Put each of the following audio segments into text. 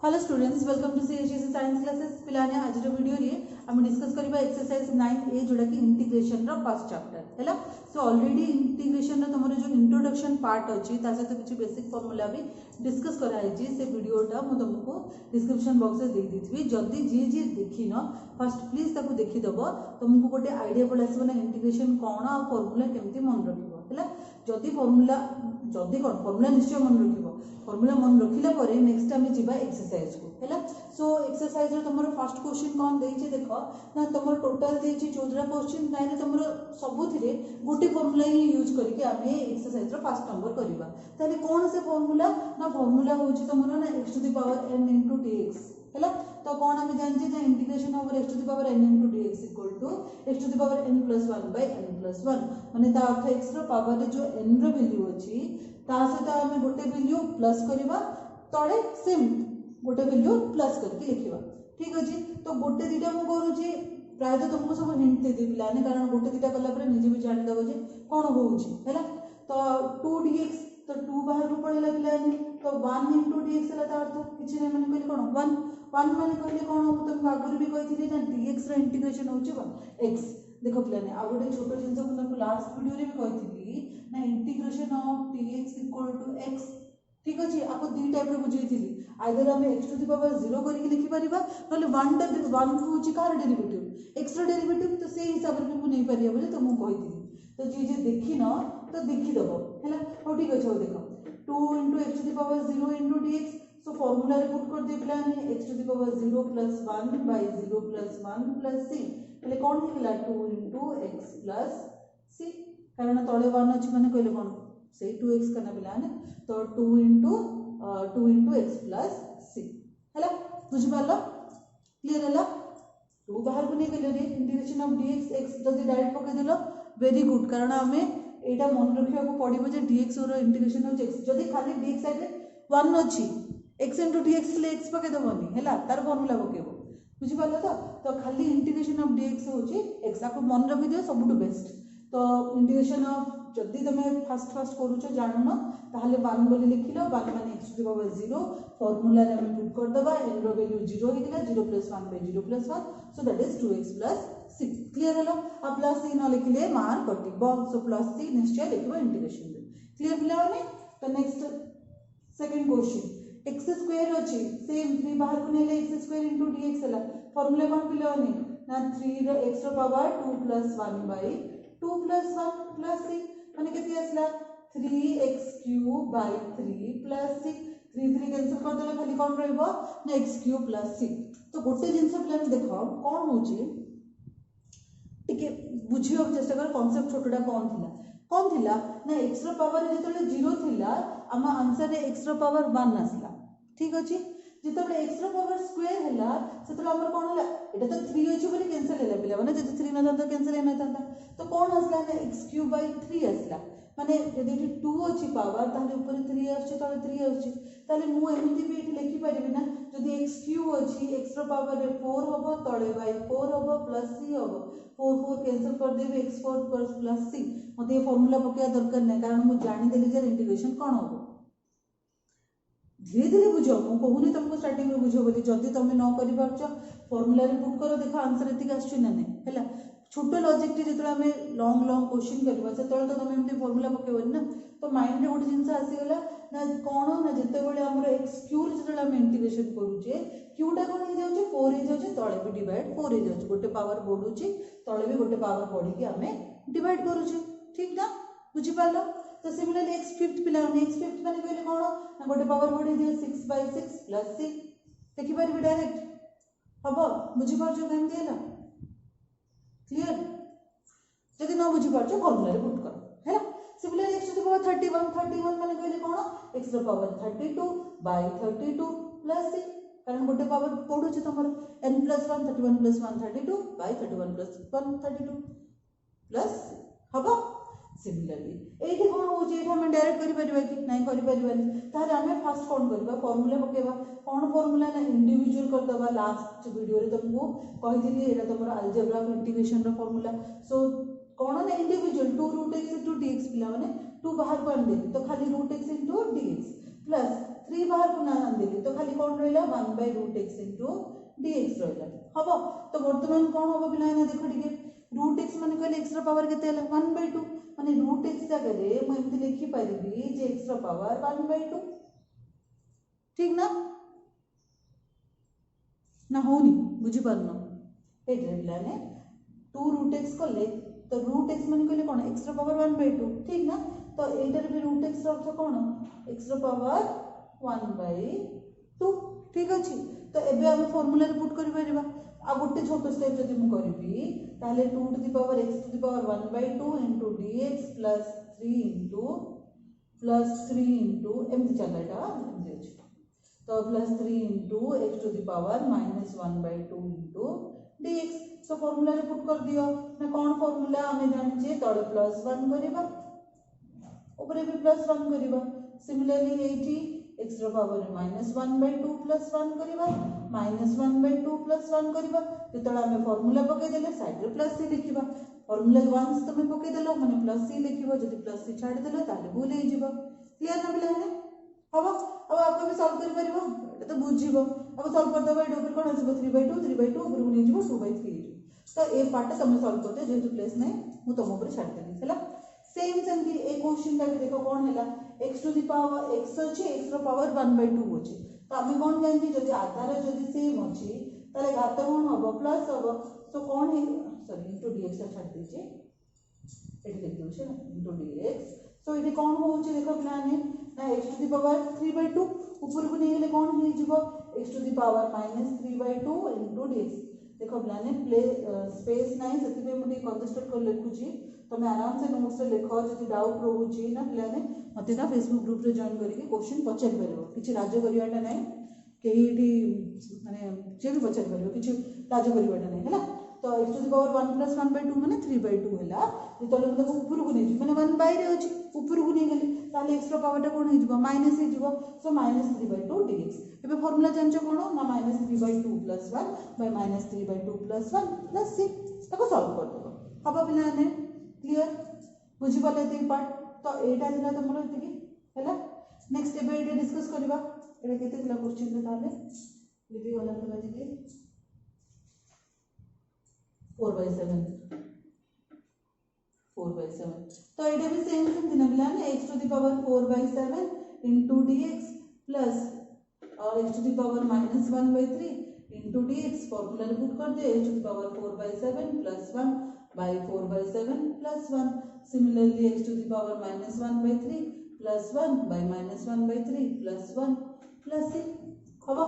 Hello students, welcome to CHSC science classes. पिलाने आज video रे हम डिस्कस करबा एक्सरसाइज 9A जोड़ा कि इंटीग्रेशन रो फर्स्ट चैप्टर हैला। सो ऑलरेडी इंटीग्रेशन रो तमरो जो इंट्रोडक्शन पार्ट अछि ता सहित किछि बेसिक फार्मूला भी डिस्कस करा है से वीडियोटा मु तुमको डिस्क्रिप्शन बॉक्स रे दे देथिबी। जदी जी देखिन फर्स्ट प्लीज ताको देखि दबो, तुमको गोटे आईडिया पड़ आसबो ना इंटीग्रेशन कोन आ फार्मूला केमती मन रखिबो हैला। जदी कोन फार्मूला निश्चय मन रखिबो, फार्मूला मन रखिला परे नेक्स्ट टाइम जीवा एक्सरसाइज को हैला। सो एक्सरसाइज रो तमरो फर्स्ट क्वेश्चन कोन देइछे देखो ना, तमरो टोटल देइछे 14 क्वेश्चन, ताइले तमरो सबुथिरे गोटे फार्मूला ही यूज करके आमे एक्सरसाइज रो फर्स्ट नंबर करबा। ताले कोन से फार्मूला ना, फार्मूला होची तमरो ना x to the power n * dx हैला। तो कोन हम जानजे जे integration over x to the power n * dx equal to x to the power n + 1 / n + 1, माने ता अर्थ x रो पावर रे जो n रो वैल्यू अछि ता सहित आमे गोटे वैल्यू प्लस करबा, तळे सेम गोटे वैल्यू प्लस करके लिखिबा। ठीक अछि। तो गोटे दिटा मु करूची, प्राय तो तुमको सब हिंट दे दिला ने, कारण गोटे दिटा कला पर निजे भी जानि दबो जे कोन होउची हैला। तो 2dx तो 2 बाहर को पळेला पिलाने, तो 1 * dx हला ता अर्थ किछि नै, माने कहले कोन 1 माने कहले कोन हो, तुम आगुर भी कहिथिले ना dx रो इंटीग्रेशन होउची x। देखो पिलाने आ गोटे छोटो जिंस मु तुमको लास्ट वीडियो रे भी कहिथिली ना, इंटीग्रेशन ऑफ dx = x। ठीक अछि। आपको दी टाइप रे बुझेइथिली, आइदर हमें x टू द पावर 0 करके लिखि परिबा, नले 1 होउची कार डेरिवेटिव x रो डेरिवेटिव, तो से हिसाब रे भी नै परिया बोले तो मु कहिथिली। तो जे देखिन तो देखि दबो हैला। हो ठीक अछि। हो देखो 2 * x to the power 0 * dx। So formula रे पुट कर दे प्लान x to the power 0 + 1 / 0 + 1 + c, पहले कोन हिला 2 * x + c, कारण तळे 1 अछि माने कहले कोन से 2x करना प्लान, तो 2 * x + c हैला। बुझि पालो? क्लियर हैला? 2 बाहर को नै गेले रे, इंटीग्रेशन ऑफ dx x जदी डायरेक्ट पके देलो वेरी गुड, कारण हमें एटा मन रखिया को पड़िबो जे dx रो इंटीग्रेशन हो x। जदी खाली dx साइड रे 1 अछि, x * dx ले x पके दबोनी हैला, तार फार्मूला पकेबो। बुझि पालो तो खाली इंटीग्रेशन ऑफ dx होची x, आको मन रखि दियो सबटु बेस्ट। तो इंटीग्रेशन ऑफ जदी तमे फर्स्ट करूछो जानुनो ताहले 1 बोली लिखिलो, 1 माने x to the power 0, formula रे हम पुट कर दबा, n रो वैल्यू 0 हिला, 0 + 1 / 0 + 1, so that is 2x + c। Clear हलो? आ प्लस c न लिखिले मार कटिबो, सो प्लस c निश्चय लिखबो इंटीग्रेशन रे। क्लियर पिला माने? तो नेक्स्ट सेकंड क्वेश्चन, x² अछि, सेम 3 बाहर को नेले x² * dx हला। फार्मूला कोन पिला माने ना, 3 रो x रो पावर 2 + 1 / 2 + 1 + c, माने केति आसला 3x³ / 3 + c। 3 3 कैंसिल कर देले खाली कोन रहइबो ना x³ + c। तो गोटे जिंस प्लान देखो कोन होची, टिके बुझियो चेष्टा कर कांसेप्ट छोटडा कोन थिला ना, x रो पावर जेतले 0 थिला, आमा आंसर रे x रो पावर 1 आसला। ठीक अछि। जेतले x रो पावर स्क्वायर हला सेतले हमर कोन हला, एटा तो 3 अछि बोली कैंसिल हला पिला माने, जदी 3 न था कैंसिल नै था, तो कोन आसला ना x³ / 3 आसला। माने जदी 2 अछि पावर ताले ऊपर 3 आछे, तळे 3 आछे, ताले मु एमिति भी एठी लिखि परिबि ना, जदी x³ अछि, x रो पावर रे 4 होबो, तळे / 4 होबो, प्लस c होबो, 4 4 कैंसिल कर देबे, x4 + c। मते ये फार्मूला पकेया दरकार नै, कारण मु जानि देली जे इंटीग्रेशन कोन होबो। धीरे धीरे बुझो, मु कहूनी तुमको स्टार्टिंग में बुझो बोली, जदी तुम न करि पारछ फार्मूला रे पुट करो, देखो आंसर एतिक आछी ना नै हैला। छोटो लॉजिक टी जेतला हमें लॉन्ग क्वेश्चन करबा से तळे तो तुम एमती फार्मूला पकेबो ना, तो माइंड रे गोटे जिंस आसी गेला ना, कोन ना जेते बेले हमर x³ जेतला हम इंटीग्रेशन करूचे, क्यूटा कोन हे जाउचे 4 हे जाउचे, तळे भी डिवाइड 4 हे जाउचे, गोटे पावर बढुची, तळे भी गोटे पावर बढ़ी के हमें डिवाइड करूचे। ठीक ना? बुझि पालो? तो सिमिलरली x5 पिला x5 माने कहले कोन ना, गोटे पावर बढ़ी दियो 6/6 + c, देखि परबे डायरेक्ट हबो। बुझि परछो केमति हैला? क्लियर? जदी न बुझि परछो फार्मूला रे पुट करो हैला। Similarly x to the power 31 माने कहले कोन x रो पावर 32 / 32 + c, कारण गोटे पावर पडुची तमर n + 1 31 + 1 32 / 31 + 1 32 + c हबो। सिमिलरली एठी कोन होची, एठी हम डायरेक्ट करि परिबा कि नै करि परिबानी, तारे हमें फर्स्ट कोन करबा फार्मूला पकेबा। कोन फार्मूला ना, इंडिविजुअल कर दबा। लास्ट वीडियो रे तुमको कहिथिली एटा तमर अलजेब्रा ऑफ इंटीग्रेशन रो फार्मूला। सो कोन ना इंडिविजुअल 2 √x * dx पिला माने 2 बाहर को आन दे, तो खाली √x * dx + 3 बाहर को ना देली तो खाली कौन रहिला 1/√x into dx रहिला हबो। तो वर्तमान कौन हबो पिला ने देखो ठीक √x माने कहले x रो पावर केते हला 1/2 माने √x जगह रे म एमति लिखि परिबी जे x रो पावर 1/2 ठीक ना होनी बुझी पारनो एटे पिला ने 2√x कले तो √x माने कहले कोन x रो पावर 1/2 ठीक ना। तो एटार भी √x रो अर्थ कोन x रो पावर 1/2 ठीक अछि। तो एबे हम फार्मूला रे पुट करि परिबा आ गोटे छोट स्टेप जदि मु करबी ताले 2 to the power x to the power 1/2 into dx plus 3 into एमति चलाटा एमति अछि। तो plus 3 into x to the power minus 1/2 into dx। तो फार्मूला रे पुट कर दियो ना कौन फार्मूला हमें जानि जे तळे +1 करिबा ऊपर भी +1 करिबा। सिमिलरली एटी x रो पावर -1/2 +1 करिबा -1/2 +1 करिबा जेतला हमें फार्मूला पके देले साइड रे प्लस सी लिखिबा फार्मूला वंस तुम पके देलो माने प्लस सी लिखिबो जदि प्लस सी छाड़ देलो ताले भूल हे जिवो क्लियर ना पिला ने हबो। अब आपको भी सॉल्व कर परिबो एटा तो बुझिबो अब सॉल्व कर दबा एटा ऊपर कोन आसीबो 3/2 ऊपर को नै जिवो 2/3 तो ए पार्ट तुम सॉल्व करते जेतु प्लेस नै मु तुम ऊपर छाड़ देली हला। सेम सेमती ए क्वेश्चन ता देखो कोन हैला x to the power x अछि x रो पावर 1/2 अछि तो हमें कोन जानछि जदि आधार जदि सेम अछि ताले घात कोन हबो प्लस हबो। तो कोन है सॉरी इनटू dx छाड़ दीजिए एटी लिख दो छै इनटू dx। सो एटी कोन होछि देखो प्लान है ना x टू द पावर 3/2 ऊपर को नै गेले कोन हे जिवो x to the power -3/2 into dx। देखो प्लान है प्ले स्पेस नाही सेति पे मुडी कंटेस्ट कर लिखुची तो मैं आराम से नोट्स रे लिखो जदि डाउट रहउची ना प्लान मते ना फेसबुक ग्रुप रे जॉइन करके क्वेश्चन पचर परबो किछि राज्य करिवाटा नै केहीटी माने जे भी पचर परबो किछि राज्य करिवाटा नै हैला। तो x टू द पावर 1 + 1/2 माने 3/2 हैला जेतले मते ऊपर को नै माने 1 बाय रे अछि ऊपर को नै गेले ताले x रो पावर टा कोन हे जिवो माइनस हे जिवो सो -3/2 dx। एबे फार्मूला जानछो कोन ना -3/2 + 1 बाय -3/2 + 1 + c ताको सॉल्व कर दो हबो पिला ने क्लियर बुझी पाले ते पार्ट। तो एटा दिला तमरो एतिकी हैला। नेक्स्ट एबे एटा डिस्कस करबा एटा केते दिला क्वेश्चन रे ताले लिपि वाला तो बाजी के 4/7 तो एटा भी सेम सेम दिना बिला ने x to the power 4/7 into dx plus और x to the power -1/3 into dx formula रे पुट कर दे x to the power 4/7 + 1 by 4/7 + 1 similarly x to the power -1/3 + 1 by -1/3 + 1 + c हबो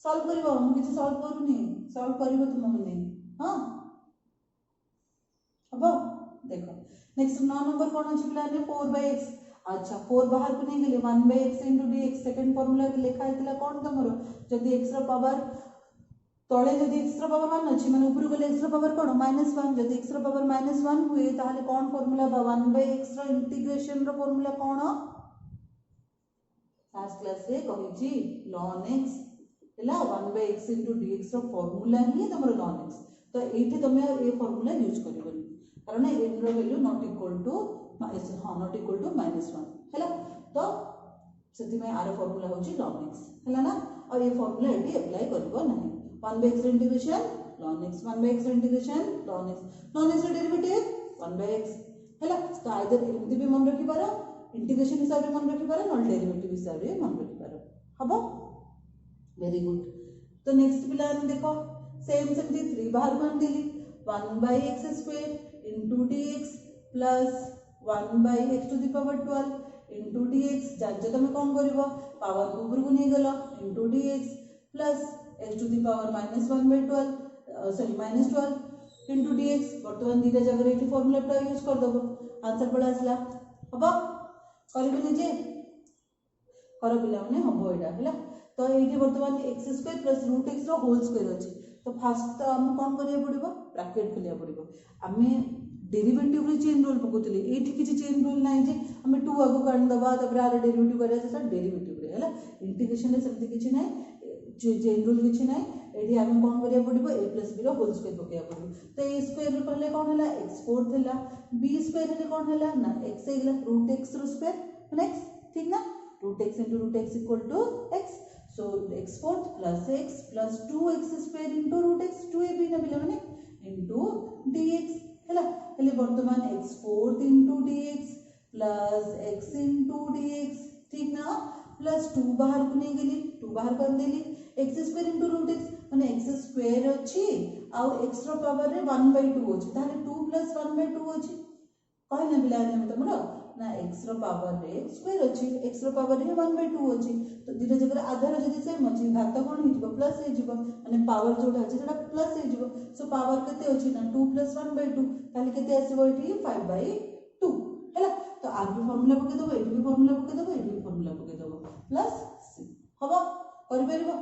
सॉल्व करिवो हम किछ सॉल्व करूनी सॉल्व करिवो तुम मने हां हबो। देखो नेक्स्ट 9 नंबर कोन अछि पिला ने 4/x अच्छा 4 बाहर को नै गेले 1/x into dx second formula लिखा हेतला कोन तमरो जदी x रो पावर तळे जदी x रो पावर 1 अछि माने ऊपर गले x रो पावर कोन -1 जदी x रो पावर -1 हुए ताले कोन फार्मूला बा 1/x रो इंटीग्रेशन रो फार्मूला कोन लास्ट क्लास रे कहिछि ln x हैला 1/x into dx रो फार्मूला ही तमरो ln x। तो एठी तमे ए फार्मूला यूज करिवनी कारण n रो value not equal to not equal to -1 हैला। तो सेति में आरो फार्मूला होछि ln x हैला ना और ये फार्मूला एठी अप्लाई करबो नाही 1/x integration ln x 1/x integration ln x derivative 1/x हैला। तो आइदर एमती भी मन रखि पारो इंटीग्रेशन हिसाब रे मन रखि पारो नॉन डेरिवेटिव हिसाब रे मन रखि पारो हबो वेरी गुड। तो नेक्स्ट पिला देखो सेम सेम 3 बाहर कर देली 1/x² into dx plus 1/x to the power 12 into dx जाजे तमे कोन करिवो पावर ऊपर को नै गेलो into dx plus x to the power -1/12 sorry -12 into dx वर्तमान दीटा जगह एठी फार्मूला टा यूज कर दबो आंसर पड़ा आसला हबो करिबो जे कर पिला माने हबो एटा हैला। तो एठी वर्तमान x² plus √x रो होल स्क्वायर अछि तो फास्ट तो हम कोन करिया पड़िबो ब्रैकेट खोलिया पड़िबो हमें डेरिवेटिव रे चेन रूल पकोतले एठी किछि चेन रूल नै जे हमें 2 आगो काढ दबा तबरे आरो डेरिवेटिव करिया से सर डेरिवेटिव रे हैला इंटीग्रेशन रे सेमति किछि नै चेन रूल किछि नै एठी हमें कोन करिया पड़िबो a + b रो होल स्क्वायर पकेया पड़िबो। तो a स्क्वायर रे कहले कोन हैला x4 थिला b स्क्वायर रे कोन हैला ना x हेला √x रो स्क्वायर माने x ठीक ना root x into root x equal to x so x fourth plus 2x square into root x 2ab ना पिला माने इंटू dx हैला हेले वर्तमान x fourth into dx plus x into dx ठीक ना प्लस 2 बाहर को नहीं गेली 2 बाहर कर देली x square into root x माने एक्स स्क्वायर अछि आ एक्स रो पावर रे 1/2 अछि ताले 2 प्लस 1/2 अछि कहले पिला ने तमरो ना एक्स रो पावर रे स्क्वायर अछि एक्स रो पावर रे 1/2 अछि तो दिटा जगह आधार जदी सेम अछि घात कोन हि जिवो प्लस हि जिवो माने पावर जोटा अछि सेटा प्लस हि जिवो सो पावर केते अछि ना 2 प्लस 1/2 ताले केते आसीबो एठी 5/2 हैला तो आर भी फार्मूला पके दबो एठी भी फार्मूला पके दबो एठी भी फार्मूला पके दबो प्लस c हबो करि परिबो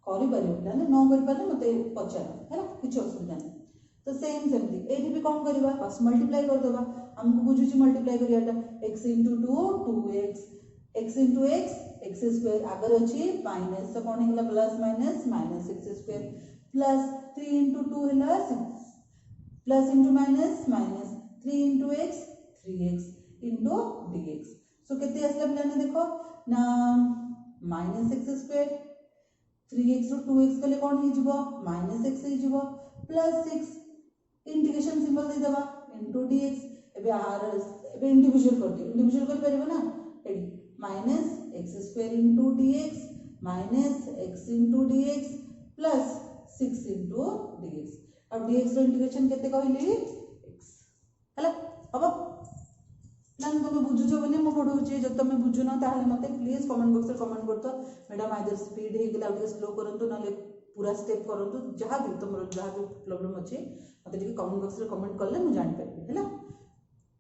करि परिबो ना न करि पाले मते पचार हैला किछ असुविधा नहीं तो सेम सेमती एठी भी कौन करबा बस मल्टीप्लाई कर देबा हमको बुझुची मल्टीप्लाई करियाटा x into 2 2x x into x square अगर अछि माइनस तो कौन हैला plus minus x square plus 3 into 2 हैला 6 plus into minus 3 into x 3x into dx so केते आसला पिलाने देखो ना माइनस x स्क्वायर 3x रो 2x कले कौन हि जिवो माइनस x हि जिवो प्लस 6 इंटीग्रेशन सिंबल दे दबा इनटू dx एबे आर एबे इंडिविजुअल कर परिबो ना एडी minus x square into dx minus x into dx plus 6 into dx अब dx रो इंटीग्रेशन केते कहली x हला अब नन तुम बुझुछो बोली मो पढौची जब तुम बुझुना ताहले मते प्लीज कमेंट बॉक्स रे कमेंट करतो मैडम आइदर स्पीड हे गेला आउट स्लो करंतु नाले पूरा स्टेप करंतु जहां भी तुमरो जहां भी प्रॉब्लम अछि मते टिके कमेंट बॉक्स रे कमेंट करले मु जानि परबी हैला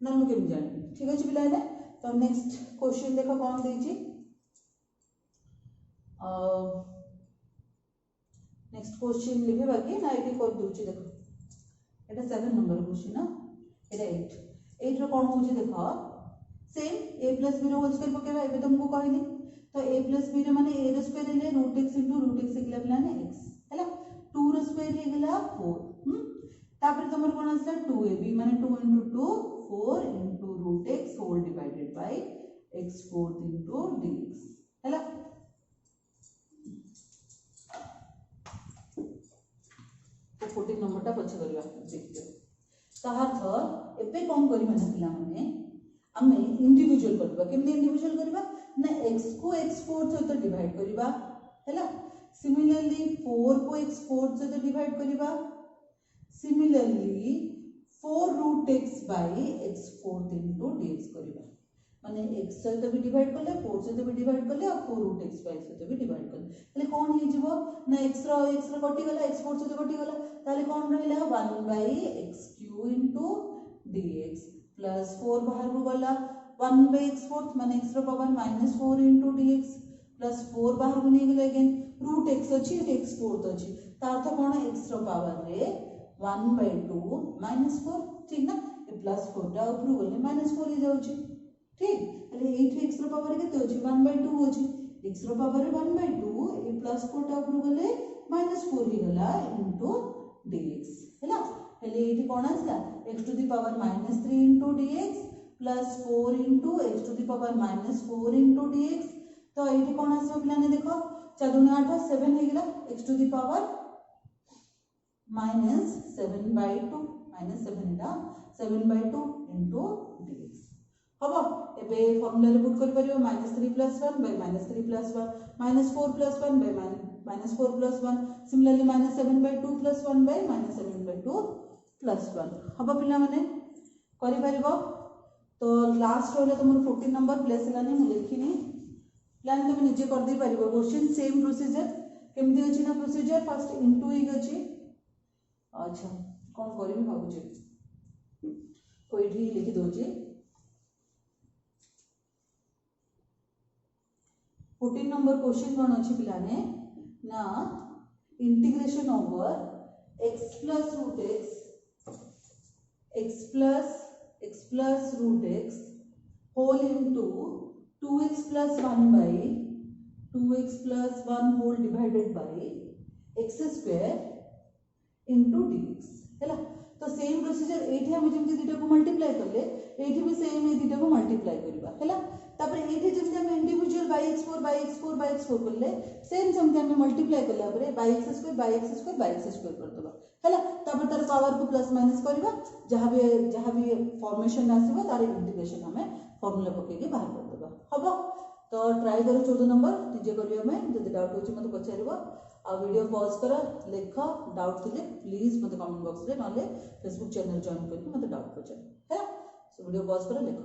नन मु केम जानि ठीक अछि बिला ने तो नेक्स्ट क्वेश्चन देखो कोन देछि नेक्स्ट क्वेश्चन लिखे बाकी ना एटी कर दोछि देखो एटा 7 नंबर क्वेश्चन ना एटा 8 रो कोन होछि देखो सेम a plus b रो होल स्क्वायर पकेबा एबे तुमको कहली तो a plus b रे माने a रो स्क्वायर हेले √x हिगला प्लाने x हैला 2 रो स्क्वायर हिगला 4 तापर तमर कोन आसला 2ab माने 2 into 2 4 into √x whole divided by x fourth into dx हैला तो 14 नंबर टा पछ करबा देखियो ताहार एबे कोन करिबा ना पिला माने आमे इंडिविजुअल करबा केमने इंडिविजुअल करबा ना x को x फोर्थ सहित डिवाइड करबा हैला सिमिलरली 4 को x फोर्थ सहित डिवाइड करबा similarly 4√x by x fourth into dx करबा माने x सहित भी डिवाइड करले 4 सहित भी डिवाइड करले और 4√x by सहित भी डिवाइड करले तले कोन हे जिवो ना x रो कटि गला x फोर्थ सहित कटि गला ताले कोन रहिला 1 by x³ into dx plus 4 बाहर को गला 1 by x फोर्थ माने x रो पावर -4 into dx प्लस 4 बाहर को नहीं गले अगेन √x अछि x फोर्थ अछि ता अर्थ कोन x रो पावर रे 1/2 -4 ठीक ना ए प्लस 4 टा ऊपर गले -4 ही जाउछि ठीक अले 8x रो पावर केते अछि 1/2 अछि x रो पावर रे 1/2 ए प्लस 4 टा ऊपर गले -4 ही गला into dx हैला हेले एठी कोन आसला x to the power -3 into dx plus 4 into x to the power -4 into dx तो एठी कोन आसबो पिलाने देखो 4 2 8 7 हे गेला x to the power -7/2 -7 Etah 7/2 into dx हबो एबे फार्मूला रे पुट कर परियो -3 + 1 by -3 + 1 -4 + 1 by -4 + 1 सिमिलरली -7/2 + 1 by -7/2 + 1 हबो पिला माने करि परिबो तो लास्ट होले तुमर 14 नंबर प्लेस लाने मु लिखिनी प्लान तुम निजे कर दे परिबो क्वेश्चन सेम प्रोसीजर केमदी अछि ना प्रोसीजर फर्स्ट इनटू ही अछि अच्छा कोन करिबी भाबु जे कोइठी लिखि दोछि 14 नंबर क्वेश्चन कोन अछि पिलाने ना integration over x plus √x x plus √x whole into 2x plus 1 by 2x plus 1 whole divided by x square into dx हैला तो सेम प्रोसीजर एठी हम जेमति दिटा को मल्टीप्लाई करले एठी भी सेम ए दिटा को मल्टीप्लाई करबा हैला तापर एठी जमते हम इंडिविजुअल x4 करले सेम समते हम मल्टीप्लाई करला परे x² कर दबा हैला तापर तार पावर को प्लस माइनस करबा जहां भी फॉर्मेशन आसीबो तार इंटीग्रेशन हमें फार्मूला पके के बाहर कर दबा हबो। तो ट्राई करो 14 नंबर निजे करियो में जदि डाउट होची मते पछारिबो आ वीडियो पॉज कर लेख डाउट थिले प्लीज मते कमेंट बॉक्स रे नले फेसबुक चैनल जॉइन करके मते डाउट पछार हैला। सो वीडियो पॉज कर लेख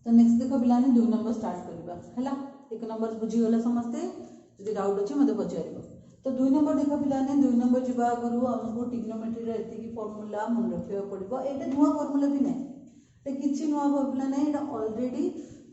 तो नेक्स्ट देखो पिलाने 2 नंबर स्टार्ट करबा हैला। 1 नंबर बुझी गला समस्ते जदि डाउट अछि मते पछारिबो। तो 2 नंबर देखो पिलाने 2 नंबर जिबा गुरु हमको ट्रिग्नोमेट्री रे एति की फार्मूला मन रखियो पड़िबो। एटा नुवा फार्मूला भी नै ते किछि नुवा फार्मूला नै एटा already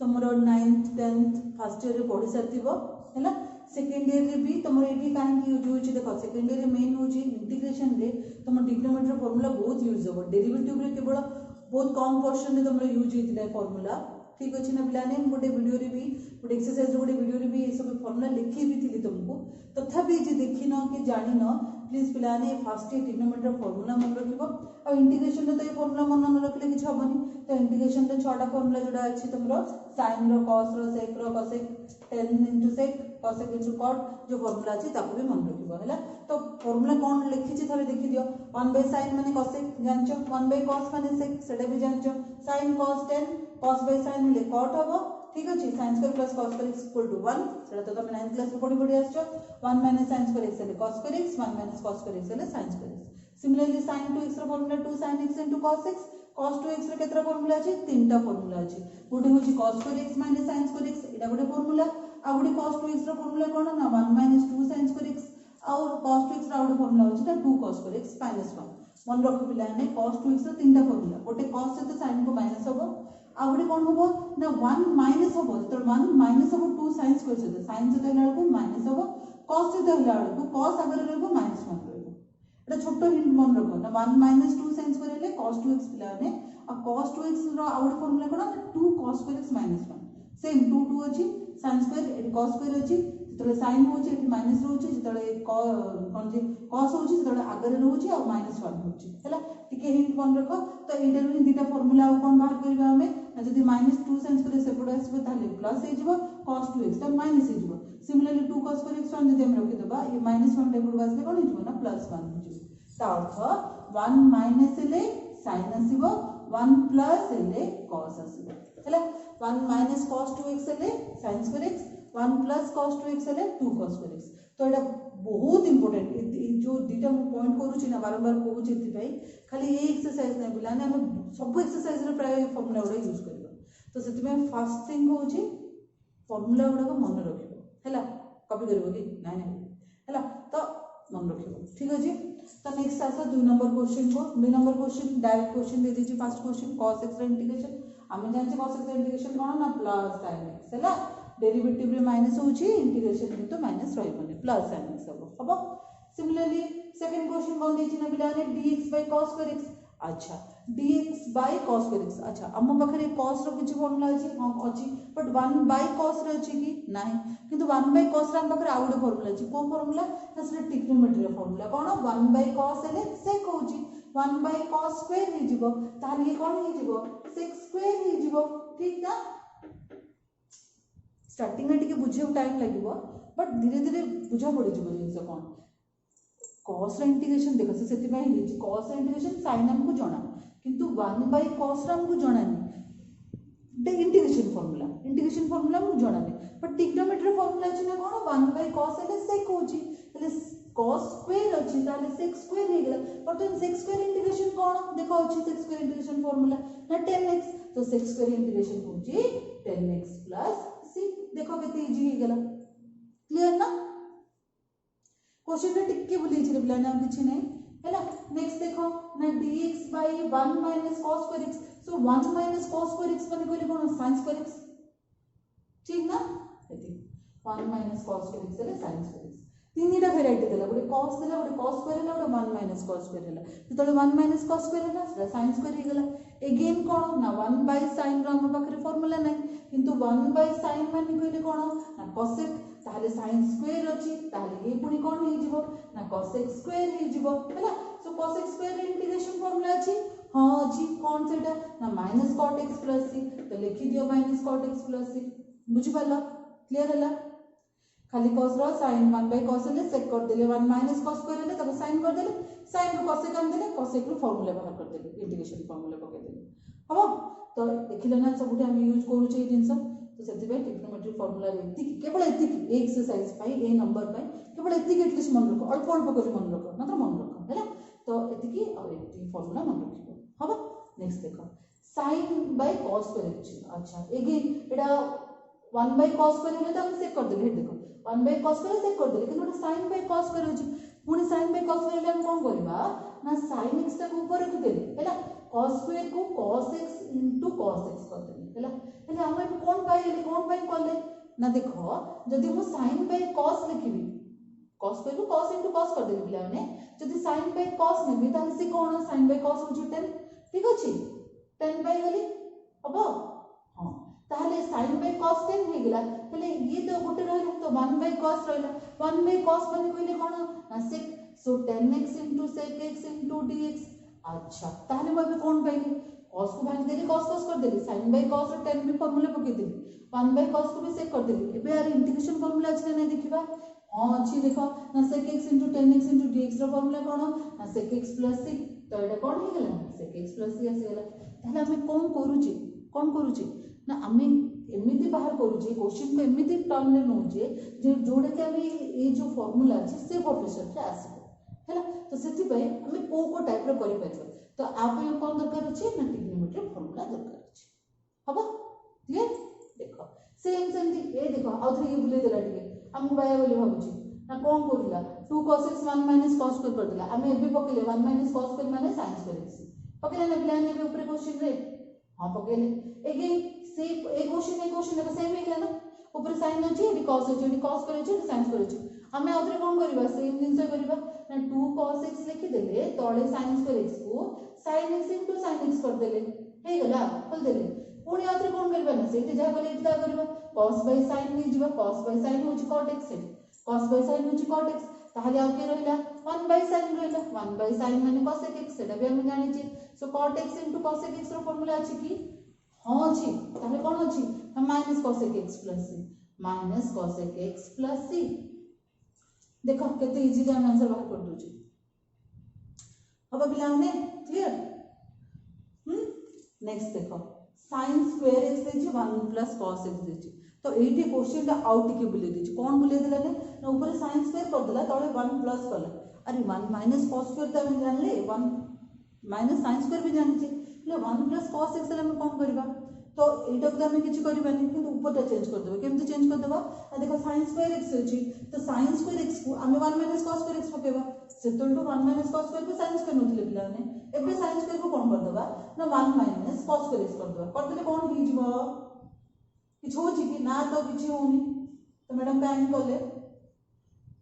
तमरो 9th 10th first year रे पढि सरतिबो हैला। सेकंड ईयर रे भी तमरो एटी काहे की यूज होची देखो सेकंड ईयर रे मेन होची इंटीग्रेशन रे तम ट्रिग्नोमेट्री फार्मूला बहुत यूज हो डेरिवेटिव रे केवल बहुत कम पोर्शन रे तमरो यूज हेतिला फार्मूला ठीक अछि ना पिलाने गोटे वीडियो रे भी गोटे एक्सरसाइज गोटे वीडियो रे भी ए सब फार्मूला लिखि भी थिली तुमको तथापि जे देखिन कि जानिन प्लीज पिलाने फर्स्ट ईयर ट्रिग्नोमेट्री फार्मूला मन रखिबो और इंटीग्रेशन रे तो ए फार्मूला मन न रखले किछ हबनी। तो इंटीग्रेशन रे छटा फार्मूला जोडा अछि तुमरो sin रो cos रो sec रो cosec tan * sec cosec * cot जो फार्मूला अछि ताको भी मन रखिबो हैला। तो फार्मूला कोन लिखि छि थरे देखि दियो 1/sin माने cosec जानचो 1/cos माने sec सेटा भी जानचो sin cos tan cos/sin ले cot हबो ठीक अछि sin square plus cos square equal to 1 सेटा तो तमे 9th क्लास रे पढि आछो 1 - sin स्क्वायर x ले cos square x 1 - cos square x ले sin square x। Similarly sin 2x रो formula 2 sin x * cos x cos 2x रे केतरा फार्मूला अछि तीनटा फार्मूला अछि गोटे होछि cos square x - sin square x एटा गोटे फार्मूला आ गोटे cos 2x रो फार्मूला कोन ना 1 - 2 sin स्क्वायर x और cos 2x रो गोटे फार्मूला होछि ता 2 cos स्क्वायर x - 1 मन रख पिला ने cos 2x रो तीनटा फार्मूला गोटे cos से तो sin को माइनस हबो आ गोटे कोन हबो ना 1 माइनस हबो तो 1 माइनस हबो 2 sin स्क्वायर से sin से देला को माइनस हबो cos से देला को cos अगर रहबो -1 रहबो एटा छोटो हिंट मन रखो ना 1 - 2 sin स्क्वायर ले cos 2x पिला ने आ cos 2x रो आ गोटे फार्मूला कोन ना 2 cos स्क्वायर x - 1 सेम 2 2 अछि sin square eighty cos square अछि जतले sin होछि एटी माइनस रहउछि जतले कोन जे cos होछि जतले आगर रहउछि और -1 होछि हैला टिके हिंट मन रखो। तो एटा रो हिंदीटा फार्मूला आ कोन बाहर करबा हमें जदि -2 sin स्क्वायर सेपड आसबो ताले प्लस हे जिवो cos 2x ता माइनस हे जिवो सिमिलरली 2 cos स्क्वायर x 1 जदि हम रखि दबा ये -1 टेबल आसले कोन हे जिवो ना +1 हे जिवो ता अर्थ 1 माइनस ले sin आसीबो 1 प्लस ले cos आसीबो हैला 1 माइनस cos 2x ले sin square x 1 plus cos 2x ले 2 cos स्क्वायर x। तो एटा बहुत इंपोर्टेंट जो दीटा मु पॉइंट करूची ना बारंबार कहूची एथि भाई खाली ए एक्सरसाइज नै बिलाने हम सब एक्सरसाइज रे प्राय फार्मूला उडा यूज करबा। तो सेति में फर्स्ट थिंग होची फार्मूला उडा को मन रखिबो हैला कॉपी करबो कि नै नै हैला तो मन रखिबो ठीक अछि। तो नेक्स्ट आसा 2 नंबर क्वेश्चन को 2 नंबर क्वेश्चन डायरेक्ट क्वेश्चन दे दीजिए। फर्स्ट क्वेश्चन cos x रा इंटीग्रेशन हम जानचे cos x रा इंटीग्रेशन कोन ना प्लस sin x हैला डेरिवेटिव रे माइनस होची इंटीग्रेशन में तो माइनस रहबोनी प्लस sin x हबो। सिमिलरली सेकंड क्वेश्चन कोन देछि ना बिलाने dx cos स्क्वायर x अच्छा dx cos स्क्वायर x अच्छा हम पाखरे cos रो किछ फार्मूला अछि हां अछि बट 1 cos रे अछि कि नाही किंतु 1 cos रे हम पाखरे आउडे फार्मूला अछि को फार्मूला ना से ट्रिग्नोमेट्री रो फार्मूला कोन 1 cos ले sec होछि 1 cos स्क्वायर हे जिवो तार ये कोन हे जिवो sec स्क्वायर हे जिवो ठीक ना। स्टार्टिंग में टिके बुझे टाइम लागिवो बट धीरे धीरे बुझा पड़ी जिवो जिंस कोन cos रा इंटीग्रेशन देखो से सेति में हिची cos रा इंटीग्रेशन sin हमको जणा किंतु 1 cos रा हमको जणा नहीं दे इंटीग्रेशन फार्मूला हमको जणा नहीं बट ट्रिग्नोमेट्री फार्मूला अछि ना कोन 1 cos ले sec होची ले cos स्क्वायर अछि ताले sec स्क्वायर हे गेला पर तो sec स्क्वायर इंटीग्रेशन कोन देखो अछि sec स्क्वायर इंटीग्रेशन फार्मूला ना 10x तो sec स्क्वायर इंटीग्रेशन होची 10x + c देखो केते इजी हे गेला क्लियर ना। क्वेश्चन रे टिके बुली छिरे बिला नाम किछि नै हैला। नेक्स्ट देखो ना dx / 1 - cos स्क्वायर x सो 1 - cos स्क्वायर x माने कहले कोन sin स्क्वायर x ठीक ना एति 1 - cos स्क्वायर x ले sin स्क्वायर x तीनटा वेराइटी देला गोटे cos देला गोटे cos स्क्वायर हैला गोटे 1 - cos स्क्वायर हैला जतले 1 - cos स्क्वायर हैला सेटा sin स्क्वायर हे गेला अगेन कोन ना 1 / sin रो हम पाखरे फार्मूला नै किंतु 1 / sin माने कहले कोन ना cosec ताहले sin स्क्वायर अछि ताहले ये पुनी कोन हे जिवो ना cos x स्क्वायर हे जिवो हैला। सो cos x स्क्वायर रे इंटीग्रेशन फार्मूला अछि हां अछि कोन सेटा ना minus cot x plus c तो लिखि दियो minus cot x plus c बुझि पाला क्लियर हला। खाली cos row sin 1 by cos ले सेक कर देले 1 माइनस cos स्क्वायर ले तब sin कर देले sin को cos काम देले cos रो फार्मूला बाहर कर देले इंटीग्रेशन फार्मूला पके देले हबो। तो देखिले ना सबुठी हम यूज करू छै जिंस तो सेति बे ट्रिग्नोमेट्री फार्मूला एति केवल एति एक्सरसाइज पाई ए नंबर पाई केवल एति एटलीस्ट मन रखो अल्प अल्प कर मन रखो मात्र मन रखो हैला। तो एति और एति फार्मूला मन रखिबो हबो। नेक्स्ट देखो sin by cos स्क्वायर अछि अच्छा again Etah 1 by cos square हेले तो हम सेक कर देले देखो 1 by cos स्क्वायर सेक कर देले किंतु sin by cos स्क्वायर अछि पुनी sin by cos स्क्वायर हम कोन करबा ना sin x तक ऊपर रख देले हैला cos स्क्वायर को cos x into cos x कर देले हैला। हेले हम कोन पाई करले ना देखो जदि हम sin by cos लिखिबी cos square को cos into cos कर देले पिला माने जदि sin by cos नेबी ताले से कोन sin by cos होची 10 ठीक अछि 10 पाई गली हबो हां ताहले sin by cos 10 हे गेला हेले ये तो गोटे रहले तो 1 by cos रहला 1 by cos माने कहले कोन sec सो 10x into sec x into dx अच्छा ताहले मैं कोन पाइली cos को भाग देली cos cos कर देली sin by cos और 10 भी फार्मूला पके देली 1 by cos को भी सेक कर देली एबे यार इंटीग्रेशन फार्मूला अछि नै देखिबा हां अछि देखो ना sec x into 10x into dx रो फार्मूला कोन ना sec x plus c तो एटा कोन हे गेला sec x plus c आसी गेला। ताहले हम कोन करूची ना हमें एमिति बाहर करूची क्वेश्चन को एमिति टर्म ले नउचे जे जोडे के हम ए जो फार्मूला अछि से प्रोफेसर से आसीबो हैला। तो सेति पय हमें को टाइप रो करि परबो तो आप ये कोन दरकार अछि ना ट्रिग्नोमेट्री फार्मूला दरकार अछि हबो क्लियर। देखो सेम ए देखो आउथरे ये बुले देला ଟିକେ हमहु बाया बोली भाबुची ना कोन करिला 2 cos x 1 minus cos square कर देला हमें एबे पकेले 1 minus cos स्क्वायर माने sin स्क्वायर x पकेले ना प्लान ने ऊपर क्वेश्चन रे हां पकेले अगेन से ए क्वेश्चन देखो सेम हे ना ऊपर sin अछि एडी cos अछि एडी cos स्क्वायर अछि एडी sin स्क्वायर अछि हमें आउथरे कोन करबा सेम जिंस करबा ना 2 cos x लिखि देले तळे sin स्क्वायर x को sin x into sin x कर देले हे गला खोल देले पुणी आउथरे कोन करबा ना सेठी जा गले इता करबा cos by sin नि जिबा cos by sin होची cot x cos by sin होची cot x ताहले आ के रहला 1 by sin रहला 1 by sin माने cos x सेटा भी हम जानि छी सो cot x into cos x रो फार्मूला अछि की हां अछि ताहले कोन अछि हम minus cos x plus c minus cos x plus c देखो केते इजी हम आंसर बाहर कर दउ छी अब पिलाने क्लियर। नेक्स्ट देखो sin स्क्वायर x देछि 1 plus cos x देछि तो एठी क्वेश्चन टा आउट के बुले देछि कोन बुले देला ने ना ऊपर sin स्क्वायर कर देला तळे 1 प्लस करला अरे 1 माइनस cos स्क्वायर त हम जानले 1 माइनस sin स्क्वायर भी जानि छी ले 1 plus cos x ले हम कोन करबा तो एटा को हम किछ करबानी किंतु ऊपर टा चेंज कर देबा केमते चेंज कर देबा आ देखो sin स्क्वायर x अछि तो sin स्क्वायर x को हम 1 minus cos स्क्वायर x पकेबा सेतल तो 1 minus cos स्क्वायर को sin स्क्वायर नथिले पिला ने एबे sin स्क्वायर को कोन कर देबा ना 1 minus cos स्क्वायर x कर देबा कर देले कोन ही जिवो किछ होची कि ना तो किछ होनी तो मैडम काहे कहले